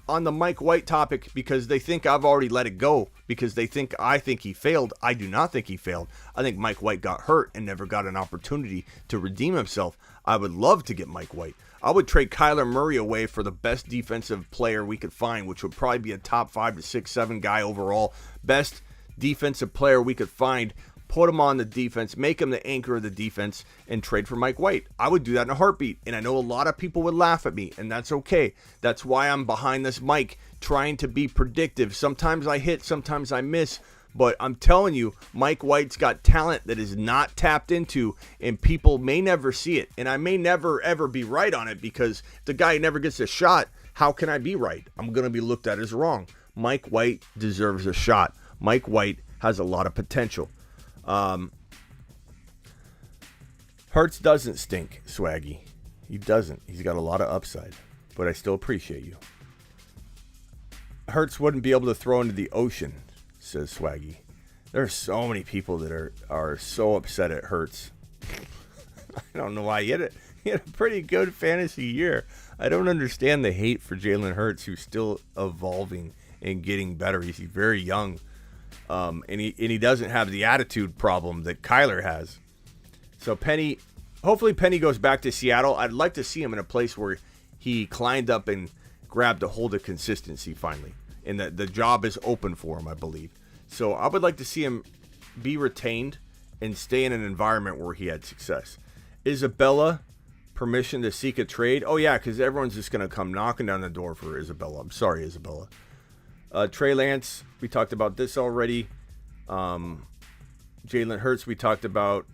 on the Mike White topic because they think I've already let it go, because I think he failed. I do not think he failed. I think Mike White got hurt and never got an opportunity to redeem himself. I would love to get Mike White. I would trade Kyler Murray away for the best defensive player we could find, which would probably be a top 5 to 6, 7 guy overall. Best defensive player we could find. Put him on the defense, make him the anchor of the defense, and trade for Mike White. I would do that in a heartbeat, and I know a lot of people would laugh at me, and that's okay. That's why I'm behind this mic, trying to be predictive. Sometimes I hit, sometimes I miss, but I'm telling you, Mike White's got talent that is not tapped into, and people may never see it, and I may never, ever be right on it, because if the guy never gets a shot, how can I be right? I'm going to be looked at as wrong. Mike White deserves a shot. Mike White has a lot of potential. Hurts doesn't stink, Swaggy. He doesn't. He's got a lot of upside, but I still appreciate you. Hurts wouldn't be able to throw into the ocean, says Swaggy. There are so many people that are so upset at Hurts. I don't know why. He had a pretty good fantasy year. I don't understand the hate for Jalen Hurts, who's still evolving and getting better. He's very young. And he doesn't have the attitude problem that Kyler has. So hopefully Penny goes back to Seattle. I'd like to see him in a place where he climbed up and grabbed a hold of consistency finally. And the job is open for him, I believe. So I would like to see him be retained and stay in an environment where he had success. Isabella, permission to seek a trade? Oh yeah, because everyone's just going to come knocking down the door for Isabella. I'm sorry, Isabella. Trey Lance, we talked about this already. Jalen Hurts, we talked about.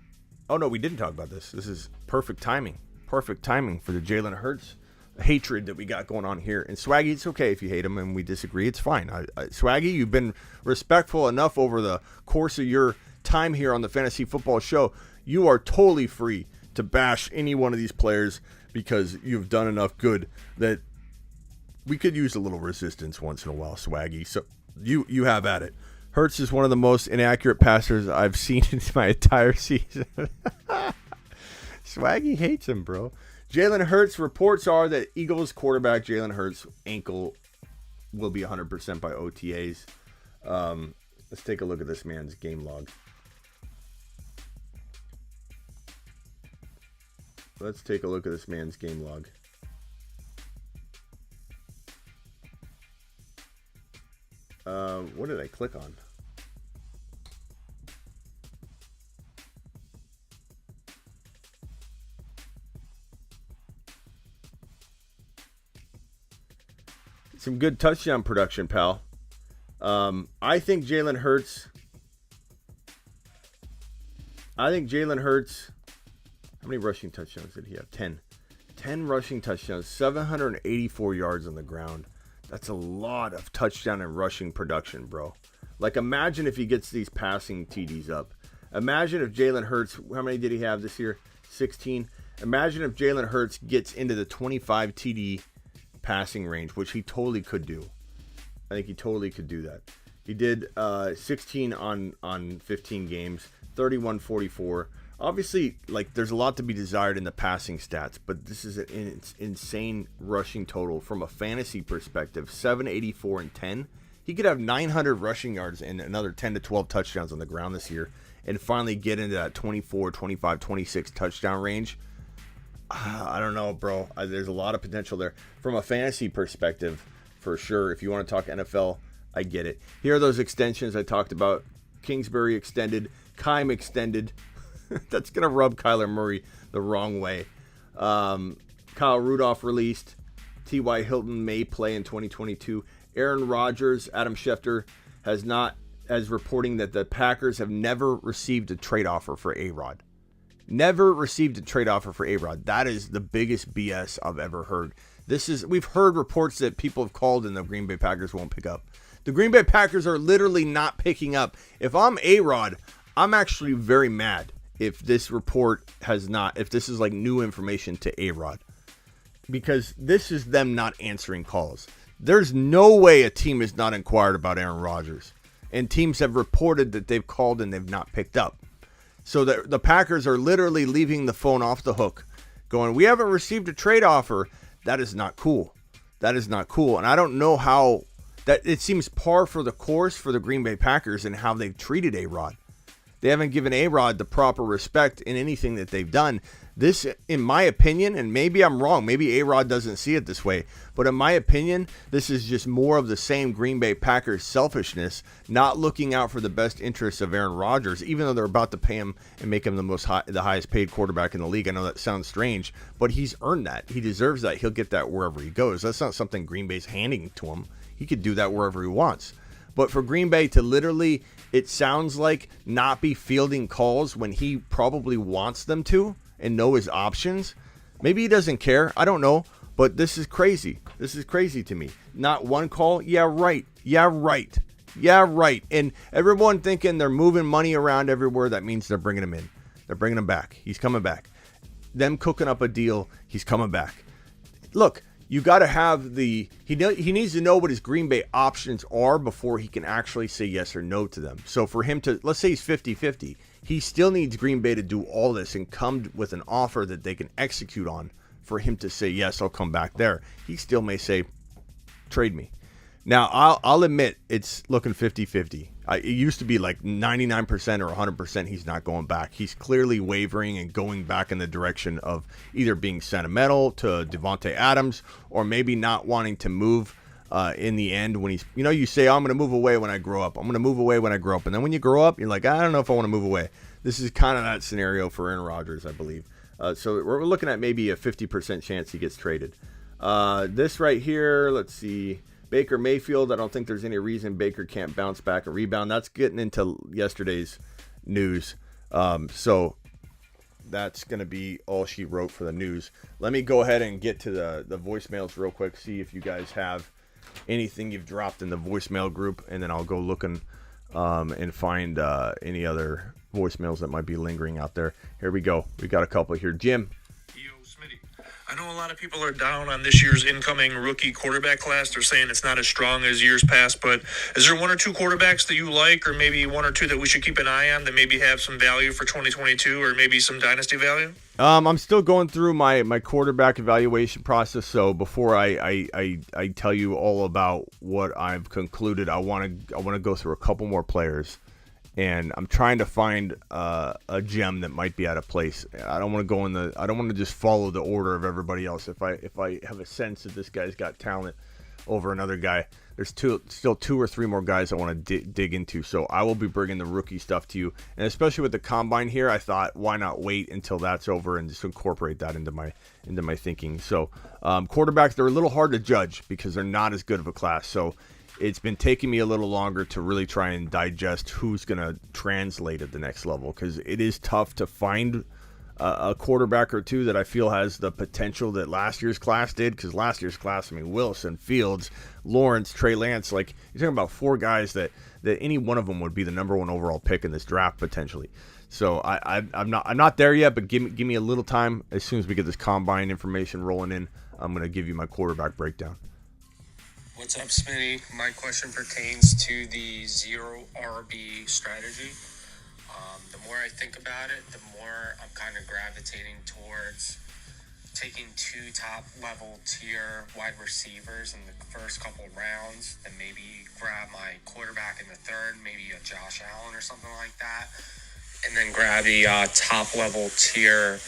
Oh, no, we didn't talk about this. This is perfect timing. Perfect timing for the Jalen Hurts hatred that we got going on here. And Swaggy, it's okay if you hate him and we disagree. It's fine. Swaggy, you've been respectful enough over the course of your time here on the Fantasy Football Show. You are totally free to bash any one of these players, because you've done enough good that we could use a little resistance once in a while, Swaggy. So you have at it. Hurts is one of the most inaccurate passers I've seen in my entire season. Swaggy hates him, bro. Jalen Hurts, reports are that Eagles quarterback Jalen Hurts' ankle will be 100% by OTAs. Let's take a look at this man's game log. What did I click on? Some good touchdown production, pal. I think Jalen Hurts. How many rushing touchdowns did he have? 10. 10 rushing touchdowns, 784 yards on the ground. That's a lot of touchdown and rushing production, bro. Like, imagine if he gets these passing TDs up. Imagine if Jalen Hurts, how many did he have this year? 16. Imagine if Jalen Hurts gets into the 25 TD passing range, which he totally could do. I think he totally could do that. He did 16 on 15 games, 31-44. Obviously, like, there's a lot to be desired in the passing stats, but this is an insane rushing total from a fantasy perspective. 784 and 10. He could have 900 rushing yards and another 10 to 12 touchdowns on the ground this year and finally get into that 24, 25, 26 touchdown range. I don't know, bro. There's a lot of potential there. From a fantasy perspective, for sure. If you want to talk NFL, I get it. Here are those extensions I talked about. Kingsbury extended. Keim extended. That's going to rub Kyler Murray the wrong way. Kyle Rudolph released. T.Y. Hilton may play in 2022. Aaron Rodgers, Adam Schefter, has reporting that the Packers have never received a trade offer for A-Rod. Never received a trade offer for A-Rod. That is the biggest BS I've ever heard. We've heard reports that people have called and the Green Bay Packers won't pick up. The Green Bay Packers are literally not picking up. If I'm A-Rod, I'm actually very mad if this is like new information to A-Rod. Because this is them not answering calls. There's no way a team has not inquired about Aaron Rodgers. And teams have reported that they've called and they've not picked up. So the Packers are literally leaving the phone off the hook, going, we haven't received a trade offer. That is not cool. That is not cool. And I don't know how that it seems par for the course for the Green Bay Packers and how they've treated A-Rod. They haven't given A-Rod the proper respect in anything that they've done. This, in my opinion, and maybe I'm wrong, maybe A-Rod doesn't see it this way, but in my opinion, this is just more of the same Green Bay Packers selfishness, not looking out for the best interests of Aaron Rodgers, even though they're about to pay him and make him the highest paid quarterback in the league. I know that sounds strange, but he's earned that. He deserves that. He'll get that wherever he goes. That's not something Green Bay's handing to him. He could do that wherever he wants. But for Green Bay to literally, it sounds like, not be fielding calls when he probably wants them to and know his options. Maybe he doesn't care. I don't know. But this is crazy. This is crazy to me. Not one call. Yeah, right. Yeah, right. Yeah, right. And everyone thinking they're moving money around everywhere. That means they're bringing him in. They're bringing him back. He's coming back. Them cooking up a deal. He's coming back. Look. You got to have he needs to know what his Green Bay options are before he can actually say yes or no to them. So for him to, let's say he's 50-50, he still needs Green Bay to do all this and come with an offer that they can execute on for him to say, yes, I'll come back there. He still may say, trade me. Now, I'll admit it's looking 50-50. It used to be like 99% or 100% he's not going back. He's clearly wavering and going back in the direction of either being sentimental to Devontae Adams or maybe not wanting to move in the end when he's, you say, oh, I'm going to move away when I grow up. I'm going to move away when I grow up. And then when you grow up, you're like, I don't know if I want to move away. This is kind of that scenario for Aaron Rodgers, I believe. So we're looking at maybe a 50% chance he gets traded. This right here, let's see. Baker Mayfield, I don't think there's any reason Baker can't bounce back and rebound. That's getting into yesterday's news. So that's going to be all she wrote for the news. Let me go ahead and get to the voicemails real quick, see if you guys have anything you've dropped in the voicemail group, and then I'll go looking and find any other voicemails that might be lingering out there. Here we go. We got a couple here. Jim. Yo, Smitty. I know a lot of people are down on this year's incoming rookie quarterback class. They're saying it's not as strong as years past, but is there one or two quarterbacks that you like, or maybe one or two that we should keep an eye on that maybe have some value for 2022 or maybe some dynasty value? I'm still going through my quarterback evaluation process, so before I tell you all about what I've concluded, I want to go through a couple more players. And I'm trying to find a gem that might be out of place. I don't want to I don't want to just follow the order of everybody else. If I have a sense that this guy's got talent over another guy, there's still two or three more guys I want to dig into. So I will be bringing the rookie stuff to you, and especially with the combine here, I thought why not wait until that's over and just incorporate that into my thinking. So quarterbacks, they're a little hard to judge because they're not as good of a class. So it's been taking me a little longer to really try and digest who's going to translate at the next level, because it is tough to find a quarterback or two that I feel has the potential that last year's class did. Because last year's class, I mean, Wilson, Fields, Lawrence, Trey Lance, like you're talking about four guys that any one of them would be the number one overall pick in this draft potentially. So I'm not there yet, but give me a little time. As soon as we get this combine information rolling in, I'm going to give you my quarterback breakdown. What's up, Smitty? My question pertains to the zero RB strategy. The more I think about it, the more I'm kind of gravitating towards taking two top-level tier wide receivers in the first couple rounds, then maybe grab my quarterback in the third, maybe a Josh Allen or something like that, and then grab the top-level tier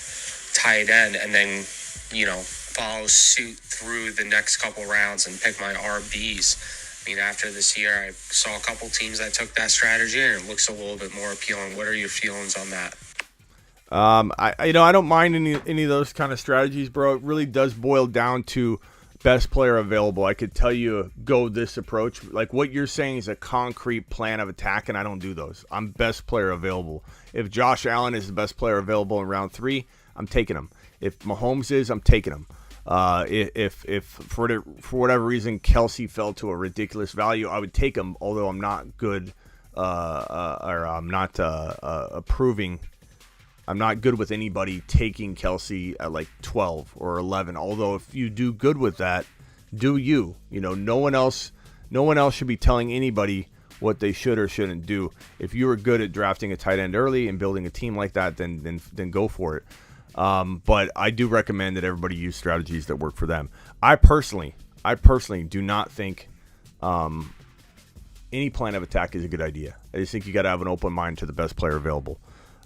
tight end, and then, follow suit through the next couple rounds and pick my RBs. I mean, after this year, I saw a couple teams that took that strategy, and it looks a little bit more appealing. What are your feelings on that? I don't mind any of those kind of strategies, bro. It really does boil down to best player available. I could tell you go this approach. Like what you're saying is a concrete plan of attack, and I don't do those. I'm best player available. If Josh Allen is the best player available in round 3, I'm taking him. If Mahomes is, I'm taking him. If for whatever reason Kelsey fell to a ridiculous value, I would take him. Although I'm not good, or I'm not approving. I'm not good with anybody taking Kelsey at like 12 or 11. Although if you do good with that, do you? No one else should be telling anybody what they should or shouldn't do. If you were good at drafting a tight end early and building a team like that, then go for it. But I do recommend that everybody use strategies that work for them. I personally do not think any plan of attack is a good idea. I just think you got to have an open mind to the best player available.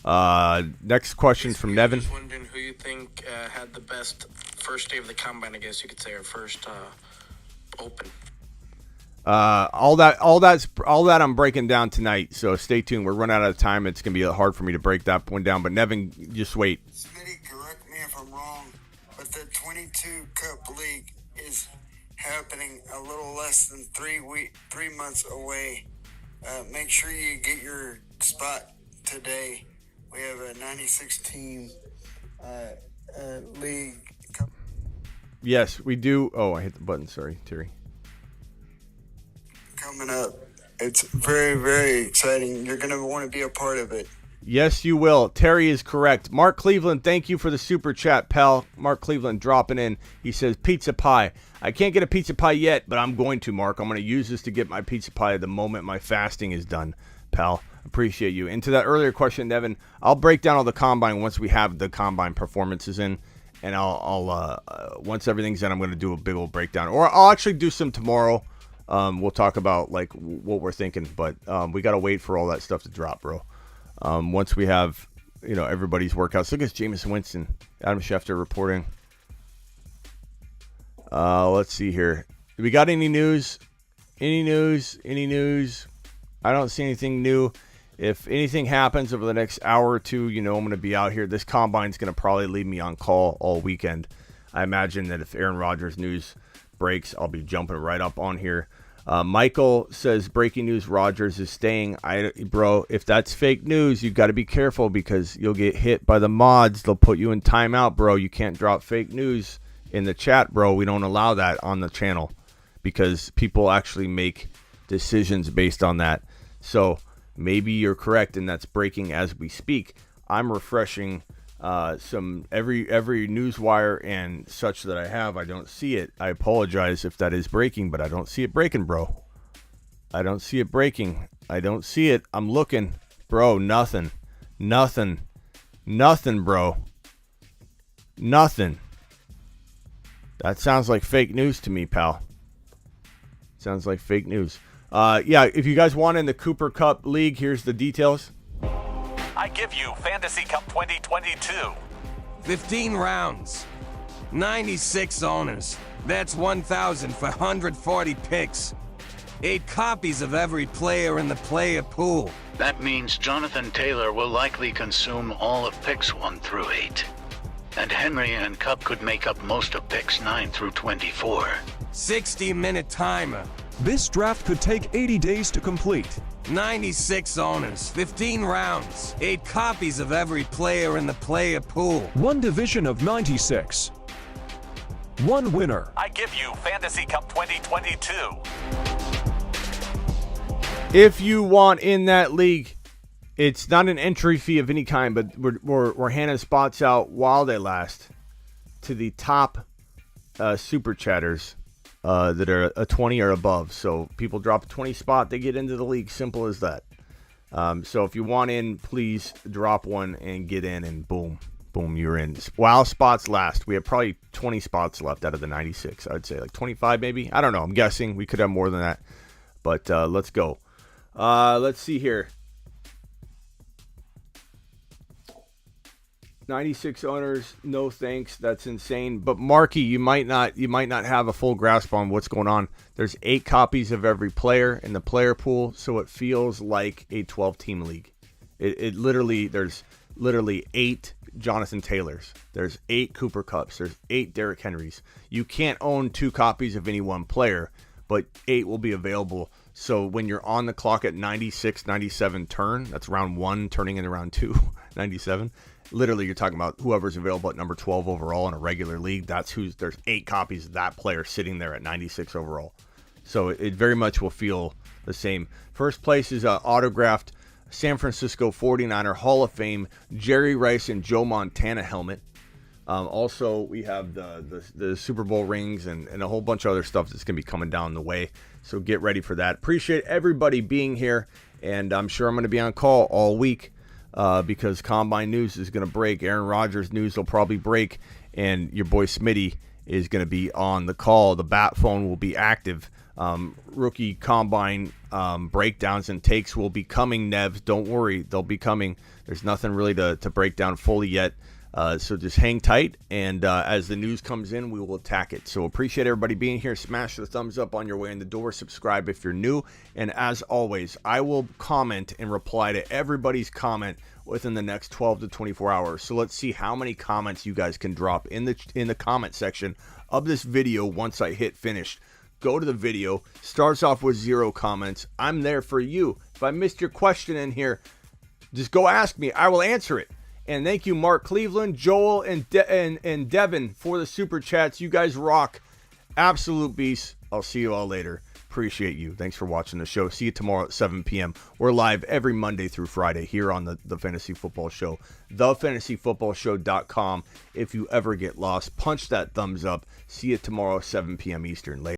Next question from Nevin. I was wondering who you think had the best first day of the combine, I guess you could say, or first open. All that I'm breaking down tonight, so stay tuned. We're running out of time. It's going to be hard for me to break that one down, but Nevin, just wait. Smitty, correct me if I'm wrong, but the 22 Cup League is happening a little less than 3 months away. Make sure you get your spot today. We have a 96-team league. Yes, we do. Oh, I hit the button. Sorry, Terry. Coming up. It's very, very exciting. You're going to want to be a part of it. Yes, you will. Terry is correct. Mark Cleveland, thank you for the super chat, pal. Mark Cleveland dropping in. He says, pizza pie. I can't get a pizza pie yet, but I'm going to, Mark. I'm going to use this to get my pizza pie the moment my fasting is done, pal. Appreciate you. And to that earlier question, Devin, I'll break down all the combine once we have the combine performances in. And I'll once everything's in, I'm going to do a big old breakdown. Or I'll actually do some tomorrow. We'll talk about like what we're thinking, but we got to wait for all that stuff to drop, bro. Once we have, everybody's workouts. Look at Jameis Winston, Adam Schefter reporting. Let's see here. Do we got any news? Any news? I don't see anything new. If anything happens over the next hour or two, I'm going to be out here. This combine's going to probably leave me on call all weekend. I imagine that if Aaron Rodgers news breaks, I'll be jumping right up on here. Michael says, breaking news, Rodgers is staying. Bro, if that's fake news, you got to be careful because you'll get hit by the mods. They'll put you in timeout, bro. You can't drop fake news in the chat, bro. We don't allow that on the channel because people actually make decisions based on that. So maybe you're correct and that's breaking as we speak. I'm refreshing some every news wire and such that I have. I don't see it. I apologize if that is breaking, but I don't see it breaking, bro. I don't see it breaking. I don't see it. I'm looking, bro. Nothing, bro. Nothing. That sounds like fake news to me, pal. Sounds like fake news. Yeah, if you guys want in the Cooper Cup League, here's the details. I give you Fantasy Cup 2022. 15 rounds. 96 owners. That's 1,440 picks. 8 copies of every player in the player pool. That means Jonathan Taylor will likely consume all of picks 1 through 8. And Henry and Cup could make up most of picks 9 through 24. 60-minute timer. This draft could take 80 days to complete. 96 owners, 15 rounds, 8 copies of every player in the player pool. 1 division of 96. 1 winner. I give you Fantasy Cup 2022. If you want in that league, it's not an entry fee of any kind, but we're handing spots out while they last to the top super chatters that are a 20 or above. So people drop a 20 spot, they get into the league. Simple as that. So if you want in, please drop one and get in, and boom, you're in. While spots last, we have probably 20 spots left out of the 96. I'd say like 25 maybe. I don't know. I'm guessing we could have more than that. But let's go. Let's see here. 96 owners, no thanks. That's insane. But Marky, you might not have a full grasp on what's going on. There's 8 copies of every player in the player pool, so it feels like a 12-team league. There's literally 8 Jonathan Taylors. There's 8 Cooper Kupps. There's 8 Derrick Henrys. You can't own 2 copies of any one player, but 8 will be available. So when you're on the clock at 96, 97 turn, that's round 1 turning into round 2, 97. Literally, you're talking about whoever's available at number 12 overall in a regular league. There's 8 copies of that player sitting there at 96 overall. So it very much will feel the same. First place is autographed San Francisco 49er Hall of Fame Jerry Rice and Joe Montana helmet. Also, we have the Super Bowl rings and a whole bunch of other stuff that's going to be coming down the way. So get ready for that. Appreciate everybody being here, and I'm sure I'm going to be on call all week because Combine news is going to break. Aaron Rodgers news will probably break, and your boy Smitty is going to be on the call. The bat phone will be active. Rookie Combine breakdowns and takes will be coming, Nevs. Don't worry, they'll be coming. There's nothing really to break down fully yet. So just hang tight, and as the news comes in, we will attack it. So appreciate everybody being here. Smash the thumbs up on your way in the door. Subscribe if you're new. And as always, I will comment and reply to everybody's comment within the next 12 to 24 hours. So let's see how many comments you guys can drop in the comment section of this video once I hit finish. Go to the video. Starts off with 0 comments. I'm there for you. If I missed your question in here, just go ask me. I will answer it. And thank you, Mark Cleveland, Joel, and Devin for the super chats. You guys rock. Absolute beasts. I'll see you all later. Appreciate you. Thanks for watching the show. See you tomorrow at 7 p.m. We're live every Monday through Friday here on the Fantasy Football Show. TheFantasyFootballShow.com. If you ever get lost, punch that thumbs up. See you tomorrow, 7 p.m. Eastern. Later.